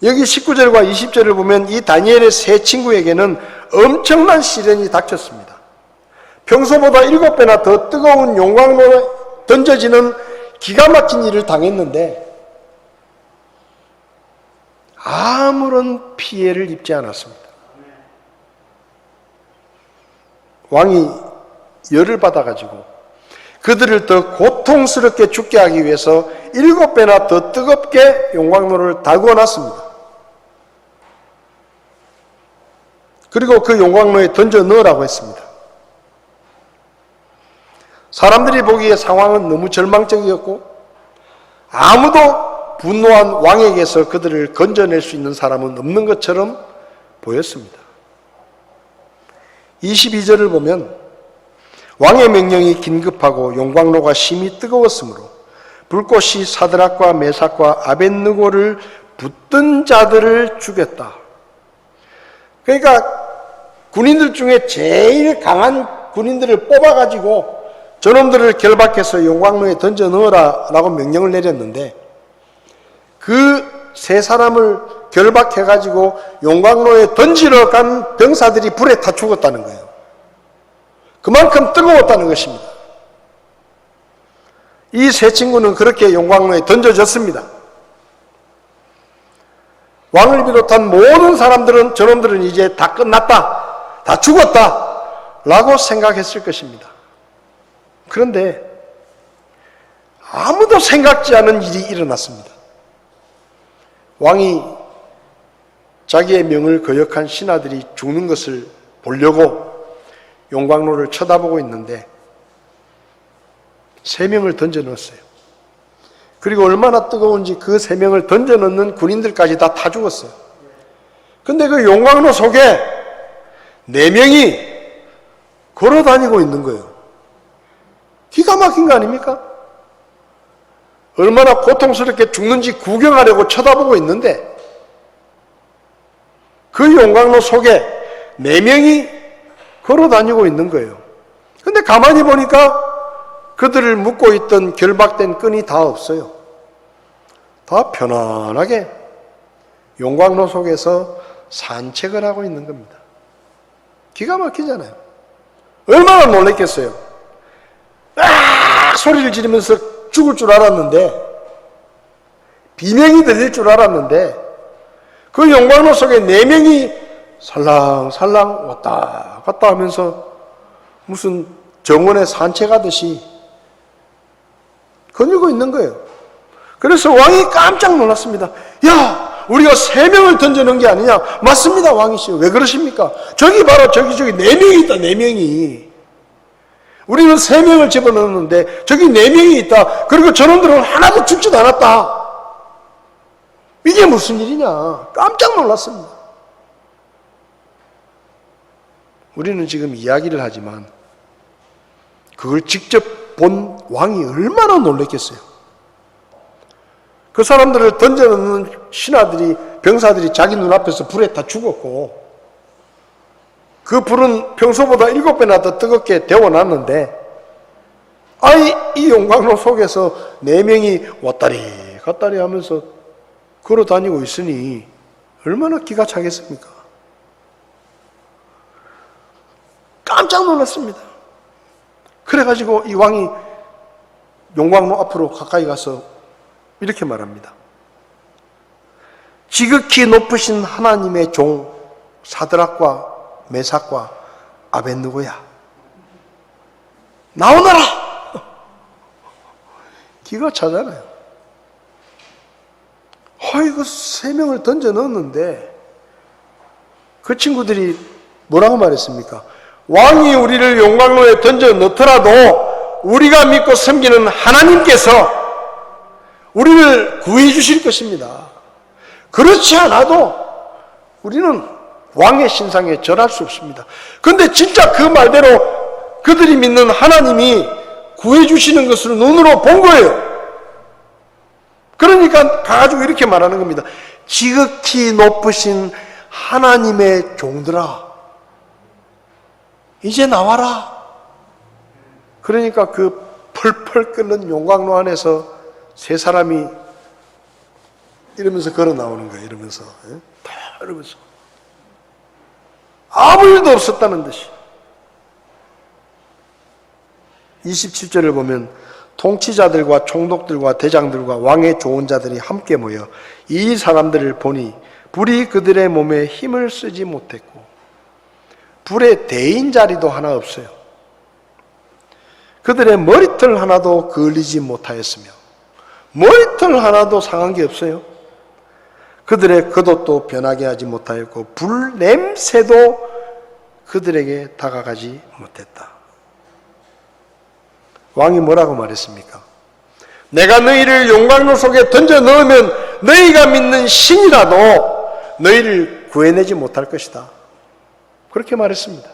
여기 19절과 20절을 보면 이 다니엘의 세 친구에게는 엄청난 시련이 닥쳤습니다. 평소보다 7배나 더 뜨거운 용광로에 던져지는 기가 막힌 일을 당했는데 아무런 피해를 입지 않았습니다. 왕이 열을 받아가지고 그들을 더 고통스럽게 죽게 하기 위해서 7배나 더 뜨겁게 용광로를 달구어 놨습니다. 그리고 그 용광로에 던져 넣으라고 했습니다. 사람들이 보기에 상황은 너무 절망적이었고 아무도 분노한 왕에게서 그들을 건져낼 수 있는 사람은 없는 것처럼 보였습니다. 22절을 보면 왕의 명령이 긴급하고 용광로가 심히 뜨거웠으므로 불꽃이 사드락과 메삭과 아벳느고를 붙든 자들을 죽였다. 그러니까 군인들 중에 제일 강한 군인들을 뽑아가지고 저놈들을 결박해서 용광로에 던져 넣어라 라고 명령을 내렸는데, 그 세 사람을 결박해가지고 용광로에 던지러 간 병사들이 불에 타 죽었다는 거예요. 그만큼 뜨거웠다는 것입니다. 이 세 친구는 그렇게 용광로에 던져졌습니다. 왕을 비롯한 모든 사람들은, 저놈들은 이제 다 끝났다, 다 죽었다 라고 생각했을 것입니다. 그런데 아무도 생각지 않은 일이 일어났습니다. 왕이 자기의 명을 거역한 신하들이 죽는 것을 보려고 용광로를 쳐다보고 있는데 3명을 던져 넣었어요. 그리고 얼마나 뜨거운지 그 3명을 던져 넣는 군인들까지 다 타 죽었어요. 근데 그 용광로 속에 4명이 걸어 다니고 있는 거예요. 기가 막힌 거 아닙니까? 얼마나 고통스럽게 죽는지 구경하려고 쳐다보고 있는데 그 용광로 속에 4명이 걸어 다니고 있는 거예요. 근데 가만히 보니까 그들을 묶고 있던 결박된 끈이 다 없어요. 다 편안하게 용광로 속에서 산책을 하고 있는 겁니다. 기가 막히잖아요. 얼마나 놀랬겠어요. 아! 소리를 지르면서 죽을 줄 알았는데, 비명이 들릴 줄 알았는데, 그 용광로 속에 4명이 살랑살랑 왔다 갔다 하면서 무슨 정원에 산책하듯이 거닐고 있는 거예요. 그래서 왕이 깜짝 놀랐습니다. 야, 우리가 3명을 던져놓은 게 아니냐? 맞습니다, 왕이시여. 왜 그러십니까? 저기 봐라, 저기 4명이 있다, 4명이. 우리는 3명을 집어넣었는데 저기 4명이 있다. 그리고 저놈들은 하나도 죽지도 않았다. 이게 무슨 일이냐? 깜짝 놀랐습니다. 우리는 지금 이야기를 하지만 그걸 직접 본 왕이 얼마나 놀랐겠어요. 그 사람들을 던져놓는 신하들이, 병사들이 자기 눈앞에서 불에 다 죽었고, 그 불은 평소보다 7배나 더 뜨겁게 데워놨는데, 이 용광로 속에서 4명이 왔다리 갔다리 하면서 걸어 다니고 있으니 얼마나 기가 차겠습니까? 깜짝 놀랐습니다. 그래가지고 이 왕이 용광로 앞으로 가까이 가서 이렇게 말합니다. 지극히 높으신 하나님의 종 사드락과 메삭과 아벳느고야, 나오너라! 기가 차잖아요. 그 3명을 던져 넣었는데 그 친구들이 뭐라고 말했습니까? 왕이 우리를 용광로에 던져 넣더라도 우리가 믿고 섬기는 하나님께서 우리를 구해 주실 것입니다. 그렇지 않아도 우리는 왕의 신상에 절할 수 없습니다. 그런데 진짜 그 말대로 그들이 믿는 하나님이 구해 주시는 것을 눈으로 본 거예요. 그러니까 가가지고 이렇게 말하는 겁니다. 지극히 높으신 하나님의 종들아, 이제 나와라. 그러니까 그 펄펄 끓는 용광로 안에서 3사람이 이러면서 걸어 나오는 거예요. 이러면서, 다 이러면서 아무 일도 없었다는 듯이. 27절을 보면 통치자들과 총독들과 대장들과 왕의 좋은 자들이 함께 모여 이 사람들을 보니 불이 그들의 몸에 힘을 쓰지 못했고 불에 대인 자리도 하나 없어요. 그들의 머리털 하나도 그을리지 못하였으며 머리털 하나도 상한 게 없어요. 그들의 겉옷도 변하게 하지 못하였고 불 냄새도 그들에게 다가가지 못했다. 왕이 뭐라고 말했습니까? 내가 너희를 용광로 속에 던져 넣으면 너희가 믿는 신이라도 너희를 구해내지 못할 것이다. 그렇게 말했습니다.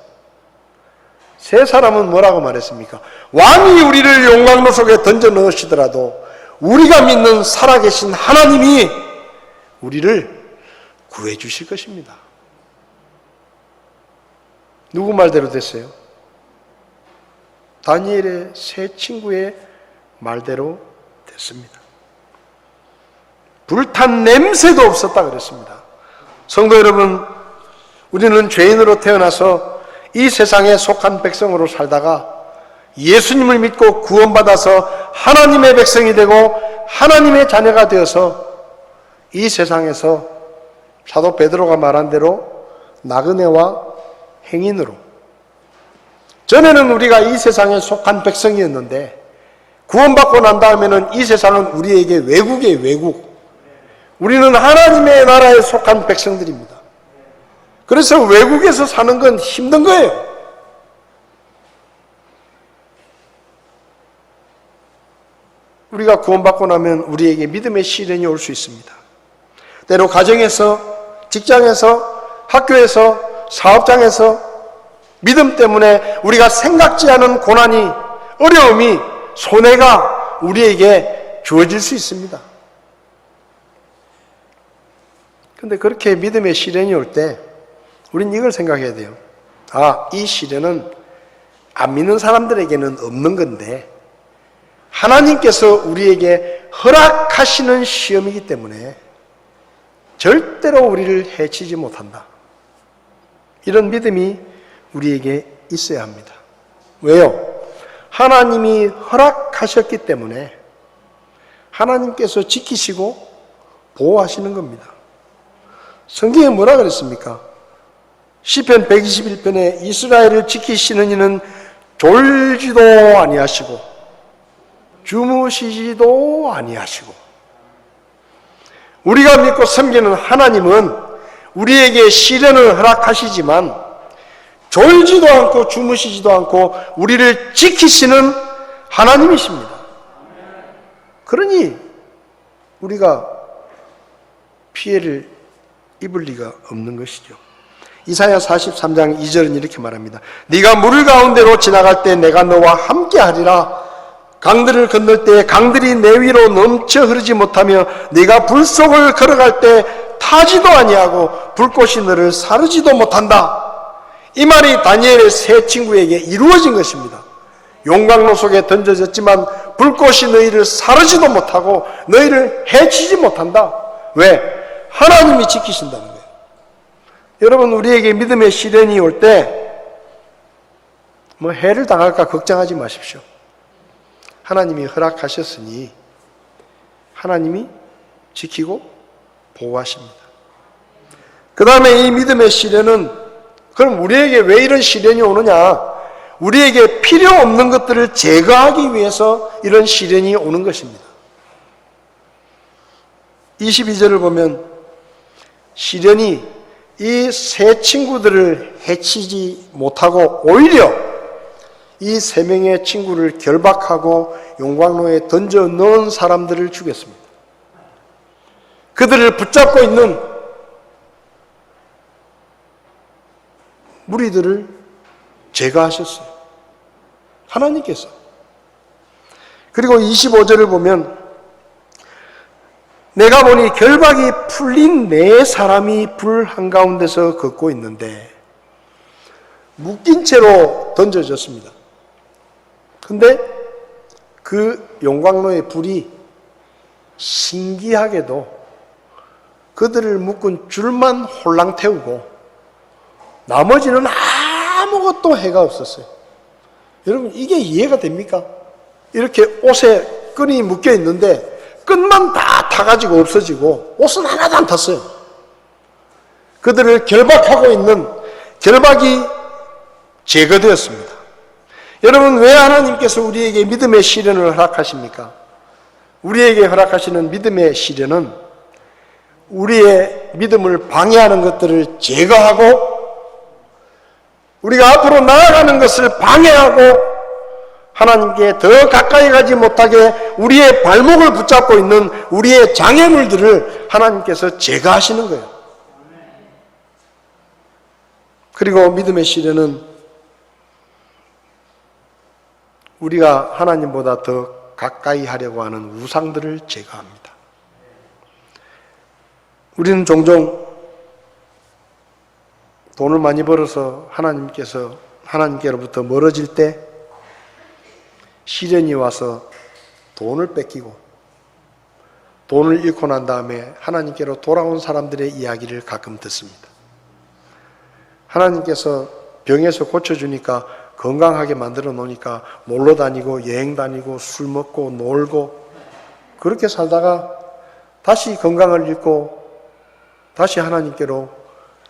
세 사람은 뭐라고 말했습니까? 왕이 우리를 용광로 속에 던져 넣으시더라도 우리가 믿는 살아계신 하나님이 우리를 구해 주실 것입니다. 누구 말대로 됐어요? 다니엘의 세 친구의 말대로 됐습니다. 불탄 냄새도 없었다 그랬습니다. 성도 여러분, 우리는 죄인으로 태어나서 이 세상에 속한 백성으로 살다가 예수님을 믿고 구원받아서 하나님의 백성이 되고 하나님의 자녀가 되어서 이 세상에서 사도 베드로가 말한 대로 나그네와 행인으로, 전에는 우리가 이 세상에 속한 백성이었는데 구원받고 난 다음에는 이 세상은 우리에게 외국이에요. 외국. 우리는 하나님의 나라에 속한 백성들입니다. 그래서 외국에서 사는 건 힘든 거예요. 우리가 구원받고 나면 우리에게 믿음의 시련이 올 수 있습니다. 때로 가정에서, 직장에서, 학교에서, 사업장에서 믿음 때문에 우리가 생각지 않은 고난이, 어려움이, 손해가 우리에게 주어질 수 있습니다. 그런데 그렇게 믿음의 시련이 올 때 우린 이걸 생각해야 돼요. 아, 이 시련은 안 믿는 사람들에게는 없는 건데 하나님께서 우리에게 허락하시는 시험이기 때문에 절대로 우리를 해치지 못한다. 이런 믿음이 우리에게 있어야 합니다. 왜요? 하나님이 허락하셨기 때문에 하나님께서 지키시고 보호하시는 겁니다. 성경에 뭐라 그랬습니까? 시편 121편에 이스라엘을 지키시는 이는 졸지도 아니하시고 주무시지도 아니하시고, 우리가 믿고 섬기는 하나님은 우리에게 시련을 허락하시지만 졸지도 않고 주무시지도 않고 우리를 지키시는 하나님이십니다. 그러니 우리가 피해를 입을 리가 없는 것이죠. 이사야 43장 2절은 이렇게 말합니다. 네가 물 가운데로 지나갈 때 내가 너와 함께 하리라. 강들을 건널 때 강들이 내 위로 넘쳐 흐르지 못하며 네가 불 속을 걸어갈 때 타지도 아니하고 불꽃이 너를 사르지도 못한다. 이 말이 다니엘의 세 친구에게 이루어진 것입니다. 용광로 속에 던져졌지만 불꽃이 너희를 사르지도 못하고 너희를 해치지 못한다. 왜? 하나님이 지키신다는 거예요. 여러분, 우리에게 믿음의 시련이 올 때 뭐 해를 당할까 걱정하지 마십시오. 하나님이 허락하셨으니 하나님이 지키고 보호하십니다. 그 다음에 이 믿음의 시련은, 그럼 우리에게 왜 이런 시련이 오느냐? 우리에게 필요 없는 것들을 제거하기 위해서 이런 시련이 오는 것입니다. 22절을 보면 시련이 이 세 친구들을 해치지 못하고 오히려 이 세 명의 친구를 결박하고 용광로에 던져 넣은 사람들을 죽였습니다. 그들을 붙잡고 있는 무리들을 제거하셨어요. 하나님께서. 그리고 25절을 보면 내가 보니 결박이 풀린 네 사람이 불 한가운데서 걷고 있는데 묶인 채로 던져졌습니다. 근데 그 용광로의 불이 신기하게도 그들을 묶은 줄만 홀랑 태우고 나머지는 아무것도 해가 없었어요. 여러분, 이게 이해가 됩니까? 이렇게 옷에 끈이 묶여 있는데 끈만 다 타가지고 없어지고 옷은 하나도 안 탔어요. 그들을 결박하고 있는 결박이 제거되었습니다. 여러분, 왜 하나님께서 우리에게 믿음의 시련을 허락하십니까? 우리에게 허락하시는 믿음의 시련은 우리의 믿음을 방해하는 것들을 제거하고 우리가 앞으로 나아가는 것을 방해하고 하나님께 더 가까이 가지 못하게 우리의 발목을 붙잡고 있는 우리의 장애물들을 하나님께서 제거하시는 거예요. 그리고 믿음의 시련은 우리가 하나님보다 더 가까이 하려고 하는 우상들을 제거합니다. 우리는 종종 돈을 많이 벌어서 하나님께로부터 멀어질 때 시련이 와서 돈을 뺏기고 돈을 잃고 난 다음에 하나님께로 돌아온 사람들의 이야기를 가끔 듣습니다. 하나님께서 병에서 고쳐주니까 건강하게 만들어 놓으니까 놀러 다니고 여행 다니고 술 먹고 놀고 그렇게 살다가 다시 건강을 잃고 다시 하나님께로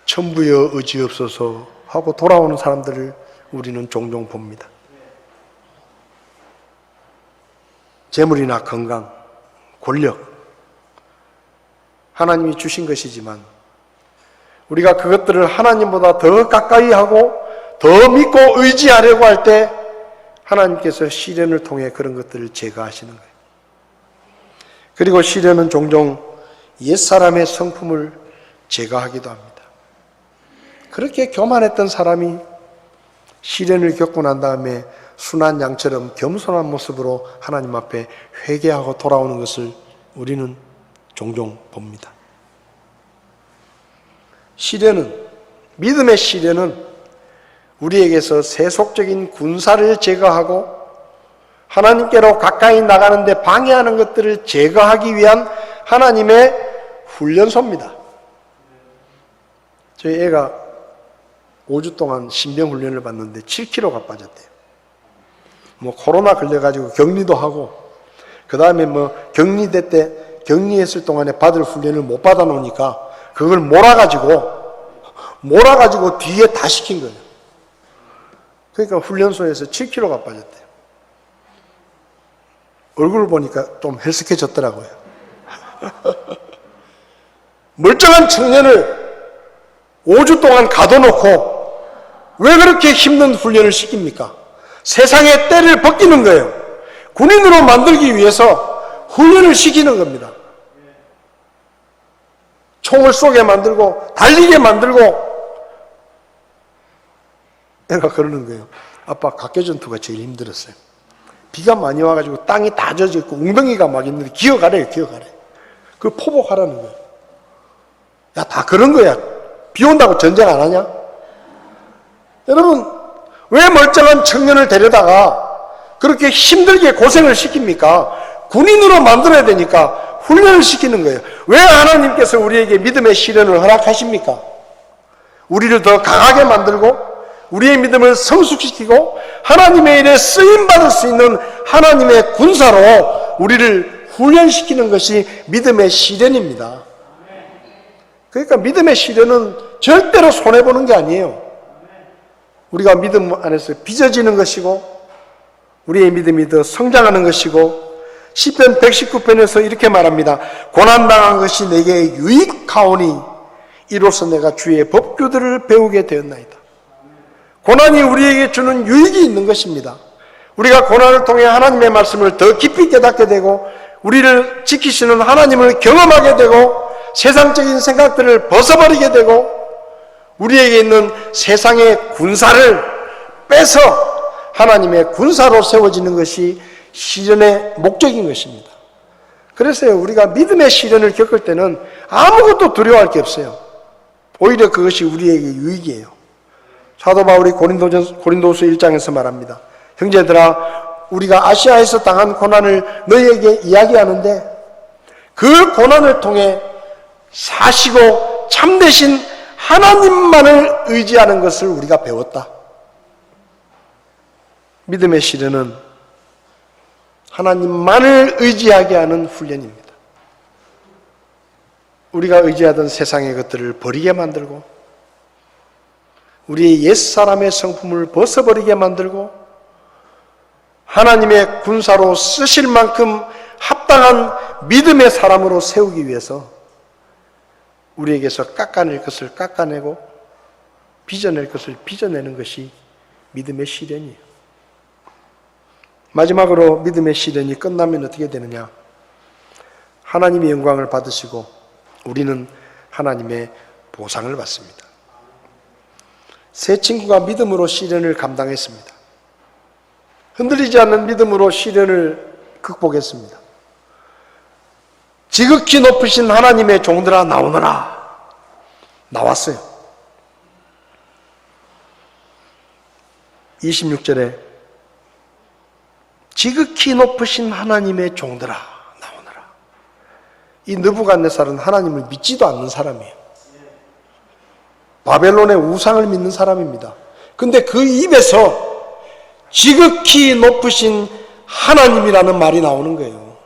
천부여 의지없소서 하고 돌아오는 사람들을 우리는 종종 봅니다. 재물이나 건강, 권력, 하나님이 주신 것이지만 우리가 그것들을 하나님보다 더 가까이 하고 더 믿고 의지하려고 할 때 하나님께서 시련을 통해 그런 것들을 제거하시는 거예요. 그리고 시련은 종종 옛사람의 성품을 제거하기도 합니다. 그렇게 교만했던 사람이 시련을 겪고 난 다음에 순한 양처럼 겸손한 모습으로 하나님 앞에 회개하고 돌아오는 것을 우리는 종종 봅니다. 믿음의 시련은 우리에게서 세속적인 군사를 제거하고 하나님께로 가까이 나가는데 방해하는 것들을 제거하기 위한 하나님의 훈련소입니다. 저희 애가 5주 동안 신병 훈련을 받는데 7kg가 빠졌대요. 코로나 걸려가지고 격리도 하고, 그 다음에 격리될 때, 격리했을 동안에 받을 훈련을 못 받아 놓으니까 그걸 몰아가지고 뒤에 다 시킨 거예요. 그러니까 훈련소에서 7kg가 빠졌대요. 얼굴을 보니까 좀 헬스케졌더라고요. 멀쩡한 청년을 5주 동안 가둬놓고 왜 그렇게 힘든 훈련을 시킵니까? 세상의 때를 벗기는 거예요. 군인으로 만들기 위해서 훈련을 시키는 겁니다. 총을 쏘게 만들고 달리게 만들고. 애가 그러는 거예요. 아빠 각개전투가 제일 힘들었어요. 비가 많이 와가지고 땅이 다 젖어 있고 웅덩이가 막 있는데 기어가래요. 그걸 포복하라는 거예요. 야, 다 그런 거야. 비 온다고 전쟁 안 하냐? 여러분, 왜 멀쩡한 청년을 데려다가 그렇게 힘들게 고생을 시킵니까? 군인으로 만들어야 되니까 훈련을 시키는 거예요. 왜 하나님께서 우리에게 믿음의 시련을 허락하십니까? 우리를 더 강하게 만들고 우리의 믿음을 성숙시키고 하나님의 일에 쓰임받을 수 있는 하나님의 군사로 우리를 훈련시키는 것이 믿음의 시련입니다. 그러니까 믿음의 시련은 절대로 손해보는 게 아니에요. 우리가 믿음 안에서 빚어지는 것이고 우리의 믿음이 더 성장하는 것이고, 시편 119편에서 이렇게 말합니다. 고난당한 것이 내게 유익하오니 이로써 내가 주의 법규들을 배우게 되었나이다. 고난이 우리에게 주는 유익이 있는 것입니다. 우리가 고난을 통해 하나님의 말씀을 더 깊이 깨닫게 되고 우리를 지키시는 하나님을 경험하게 되고 세상적인 생각들을 벗어버리게 되고 우리에게 있는 세상의 군사를 빼서 하나님의 군사로 세워지는 것이 시련의 목적인 것입니다. 그래서 우리가 믿음의 시련을 겪을 때는 아무것도 두려워할 게 없어요. 오히려 그것이 우리에게 유익이에요. 사도 바울이 고린도서 1장에서 말합니다. 형제들아, 우리가 아시아에서 당한 고난을 너희에게 이야기하는데 그 고난을 통해 사시고 참되신 하나님만을 의지하는 것을 우리가 배웠다. 믿음의 시련은 하나님만을 의지하게 하는 훈련입니다. 우리가 의지하던 세상의 것들을 버리게 만들고 우리의 옛사람의 성품을 벗어버리게 만들고 하나님의 군사로 쓰실 만큼 합당한 믿음의 사람으로 세우기 위해서 우리에게서 깎아낼 것을 깎아내고 빚어낼 것을 빚어내는 것이 믿음의 시련이에요. 마지막으로 믿음의 시련이 끝나면 어떻게 되느냐? 하나님의 영광을 받으시고 우리는 하나님의 보상을 받습니다. 세 친구가 믿음으로 시련을 감당했습니다. 흔들리지 않는 믿음으로 시련을 극복했습니다. 지극히 높으신 하나님의 종들아 나오너라. 나왔어요. 26절에 지극히 높으신 하나님의 종들아 나오너라. 이 느부갓네살은 하나님을 믿지도 않는 사람이에요. 바벨론의 우상을 믿는 사람입니다. 근데 그 입에서 지극히 높으신 하나님이라는 말이 나오는 거예요.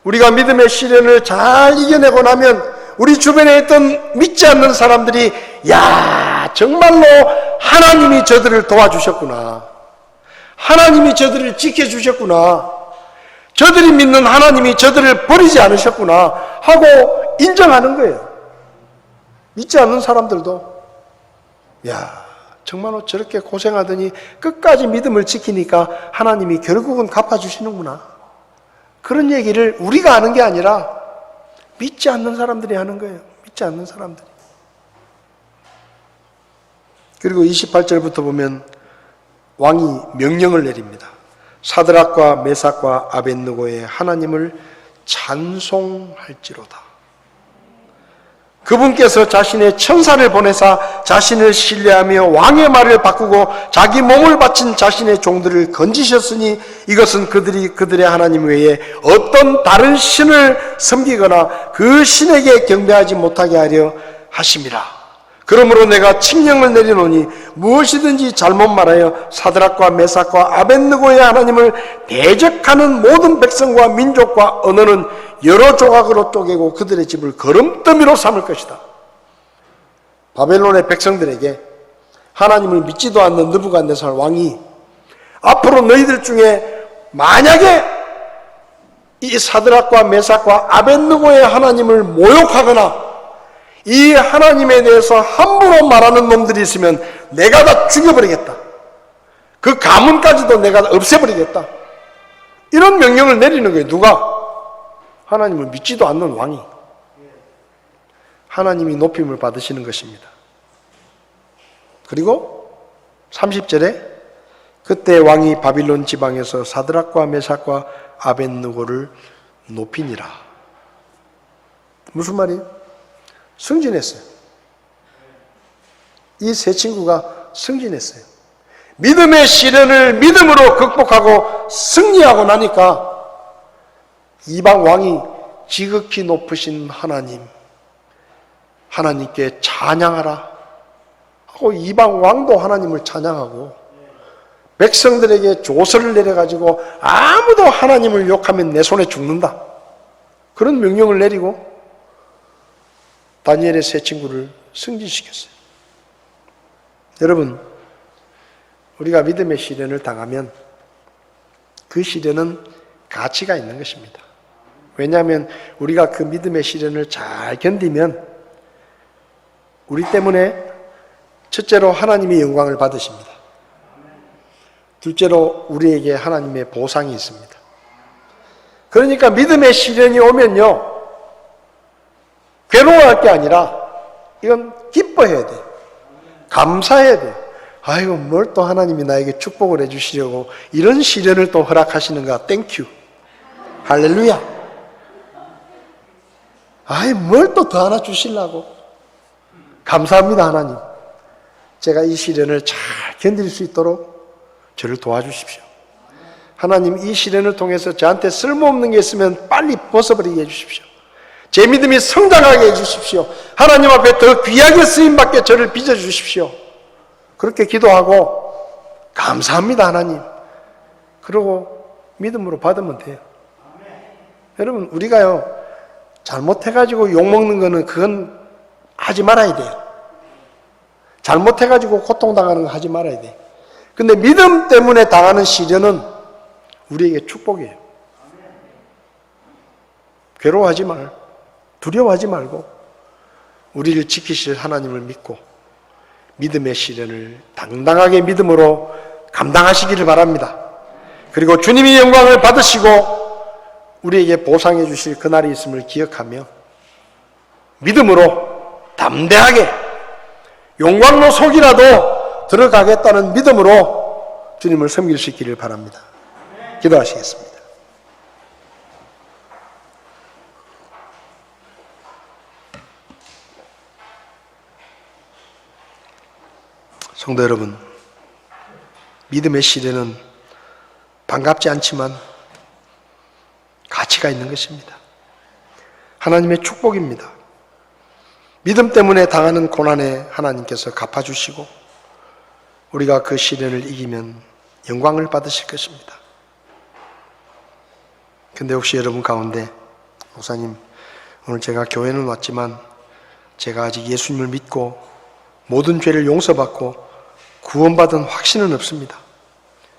우리가 믿음의 시련을 잘 이겨내고 나면 우리 주변에 있던 믿지 않는 사람들이 야, 정말로 하나님이 저들을 도와주셨구나. 하나님이 저들을 지켜주셨구나. 저들이 믿는 하나님이 저들을 버리지 않으셨구나 하고 인정하는 거예요. 믿지 않는 사람들도 야, 정말로 저렇게 고생하더니 끝까지 믿음을 지키니까 하나님이 결국은 갚아주시는구나. 그런 얘기를 우리가 하는 게 아니라 믿지 않는 사람들이 하는 거예요. 믿지 않는 사람들이. 그리고 28절부터 보면 왕이 명령을 내립니다. 사드락과 메삭과 아벳느고의 하나님을 찬송할지로다. 그분께서 자신의 천사를 보내사 자신을 신뢰하며 왕의 말을 바꾸고 자기 몸을 바친 자신의 종들을 건지셨으니 이것은 그들이 그들의 하나님 외에 어떤 다른 신을 섬기거나 그 신에게 경배하지 못하게 하려 하심이라. 그러므로 내가 칙령을 내리노니 무엇이든지 잘못 말하여 사드락과 메삭과 아벳느고의 하나님을 대적하는 모든 백성과 민족과 언어는 여러 조각으로 쪼개고 그들의 집을 거름더미로 삼을 것이다. 바벨론의 백성들에게 하나님을 믿지도 않는 느부갓네살 왕이 앞으로 너희들 중에 만약에 이 사드락과 메삭과 아벳느고의 하나님을 모욕하거나 이 하나님에 대해서 함부로 말하는 놈들이 있으면 내가 다 죽여버리겠다. 그 가문까지도 내가 없애버리겠다. 이런 명령을 내리는 거예요. 누가? 하나님을 믿지도 않는 왕이. 하나님이 높임을 받으시는 것입니다. 그리고 30절에 그때 왕이 바빌론 지방에서 사드락과 메삭과 아벳느고를 높이니라. 무슨 말이에요? 승진했어요. 이 세 친구가 승진했어요. 믿음의 시련을 믿음으로 극복하고 승리하고 나니까 이방 왕이 지극히 높으신 하나님께 찬양하라 하고 이방 왕도 하나님을 찬양하고 백성들에게 조서를 내려가지고 아무도 하나님을 욕하면 내 손에 죽는다. 그런 명령을 내리고 다니엘의 세 친구를 승진시켰어요. 여러분, 우리가 믿음의 시련을 당하면 그 시련은 가치가 있는 것입니다. 왜냐하면 우리가 그 믿음의 시련을 잘 견디면 우리 때문에 첫째로 하나님의 영광을 받으십니다. 둘째로 우리에게 하나님의 보상이 있습니다. 그러니까 믿음의 시련이 오면요, 괴로워할 게 아니라 이건 기뻐해야 돼. 감사해야 돼. 아이고, 뭘 또 하나님이 나에게 축복을 해주시려고 이런 시련을 또 허락하시는가. 땡큐. 할렐루야. 아이, 뭘 또 더 하나 주시려고. 감사합니다, 하나님. 제가 이 시련을 잘 견딜 수 있도록 저를 도와주십시오. 하나님, 이 시련을 통해서 저한테 쓸모없는 게 있으면 빨리 벗어버리게 해주십시오. 제 믿음이 성장하게 해주십시오. 하나님 앞에 더 귀하게 쓰임받게 저를 빚어주십시오. 그렇게 기도하고 감사합니다, 하나님. 그러고 믿음으로 받으면 돼요. 여러분, 우리가요, 잘못해가지고 욕먹는 거는 그건 하지 말아야 돼요. 잘못해가지고 고통당하는 거 하지 말아야 돼요. 근데 믿음 때문에 당하는 시련은 우리에게 축복이에요. 괴로워하지 말, 두려워하지 말고 우리를 지키실 하나님을 믿고 믿음의 시련을 당당하게 믿음으로 감당하시기를 바랍니다. 그리고 주님이 영광을 받으시고 우리에게 보상해 주실 그날이 있음을 기억하며 믿음으로 담대하게 용광로 속이라도 들어가겠다는 믿음으로 주님을 섬길 수 있기를 바랍니다. 기도하시겠습니다. 성도 여러분, 믿음의 시대는 반갑지 않지만 가치가 있는 것입니다. 하나님의 축복입니다. 믿음 때문에 당하는 고난에 하나님께서 갚아주시고 우리가 그 시련을 이기면 영광을 받으실 것입니다. 근데 혹시 여러분 가운데 목사님, 오늘 제가 교회는 왔지만 제가 아직 예수님을 믿고 모든 죄를 용서받고 구원받은 확신은 없습니다.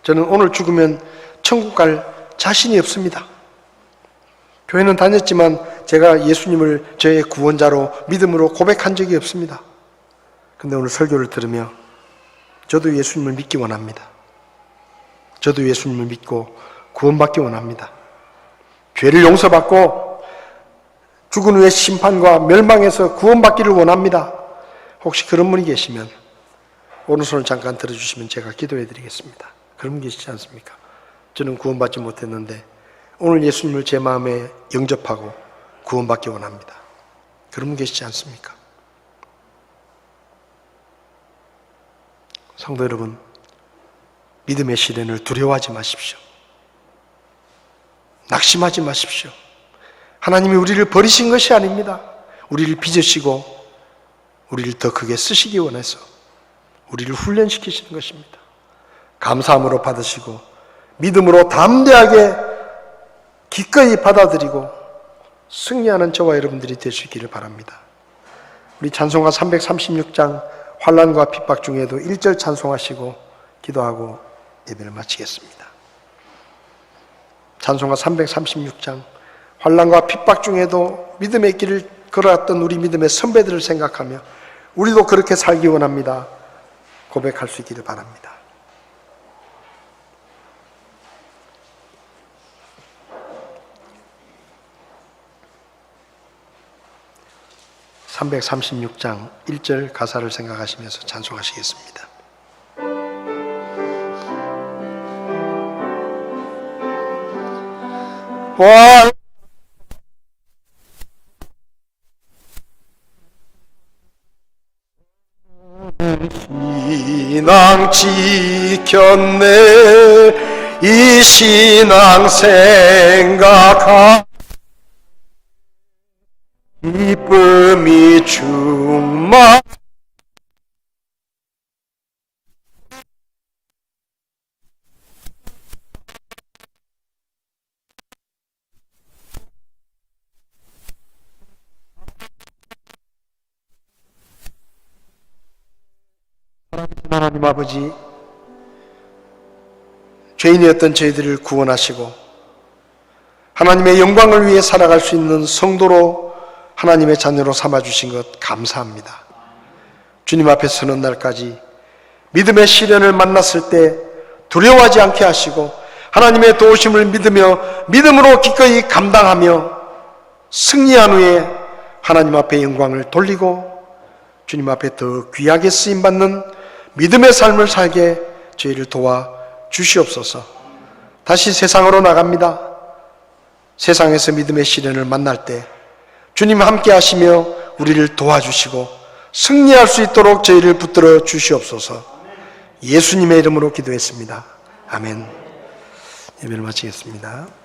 저는 오늘 죽으면 천국 갈 자신이 없습니다. 교회는 다녔지만 제가 예수님을 저의 구원자로 믿음으로 고백한 적이 없습니다. 근데 오늘 설교를 들으며 저도 예수님을 믿기 원합니다. 저도 예수님을 믿고 구원받기 원합니다. 죄를 용서받고 죽은 후의 심판과 멸망에서 구원받기를 원합니다. 혹시 그런 분이 계시면 오른손을 잠깐 들어주시면 제가 기도해 드리겠습니다. 그런 분 계시지 않습니까? 저는 구원받지 못했는데 오늘 예수님을 제 마음에 영접하고 구원받기 원합니다. 그런 분 계시지 않습니까? 성도 여러분, 믿음의 시련을 두려워하지 마십시오. 낙심하지 마십시오. 하나님이 우리를 버리신 것이 아닙니다. 우리를 빚으시고 우리를 더 크게 쓰시기 원해서 우리를 훈련시키시는 것입니다. 감사함으로 받으시고 믿음으로 담대하게 기꺼이 받아들이고 승리하는 저와 여러분들이 되시기를 바랍니다. 우리 찬송가 336장 환난과 핍박 중에도 1절 찬송하시고 기도하고 예배를 마치겠습니다. 찬송가 336장 환난과 핍박 중에도 믿음의 길을 걸어왔던 우리 믿음의 선배들을 생각하며 우리도 그렇게 살기 원합니다. 고백할 수 있기를 바랍니다. (336장) 1절 가사를 생각하시면서 찬송하시겠습니다. 와 신앙 지켰네 이 신앙 생각하 기쁨이 충만 하나님 아버지, 죄인이었던 저희들을 구원하시고 하나님의 영광을 위해 살아갈 수 있는 성도로 하나님의 자녀로 삼아주신 것 감사합니다. 주님 앞에 서는 날까지 믿음의 시련을 만났을 때 두려워하지 않게 하시고 하나님의 도우심을 믿으며 믿음으로 기꺼이 감당하며 승리한 후에 하나님 앞에 영광을 돌리고 주님 앞에 더 귀하게 쓰임받는 믿음의 삶을 살게 저희를 도와 주시옵소서. 다시 세상으로 나갑니다. 세상에서 믿음의 시련을 만날 때 주님 함께 하시며 우리를 도와주시고 승리할 수 있도록 저희를 붙들어 주시옵소서. 예수님의 이름으로 기도했습니다. 아멘. 예배를 마치겠습니다.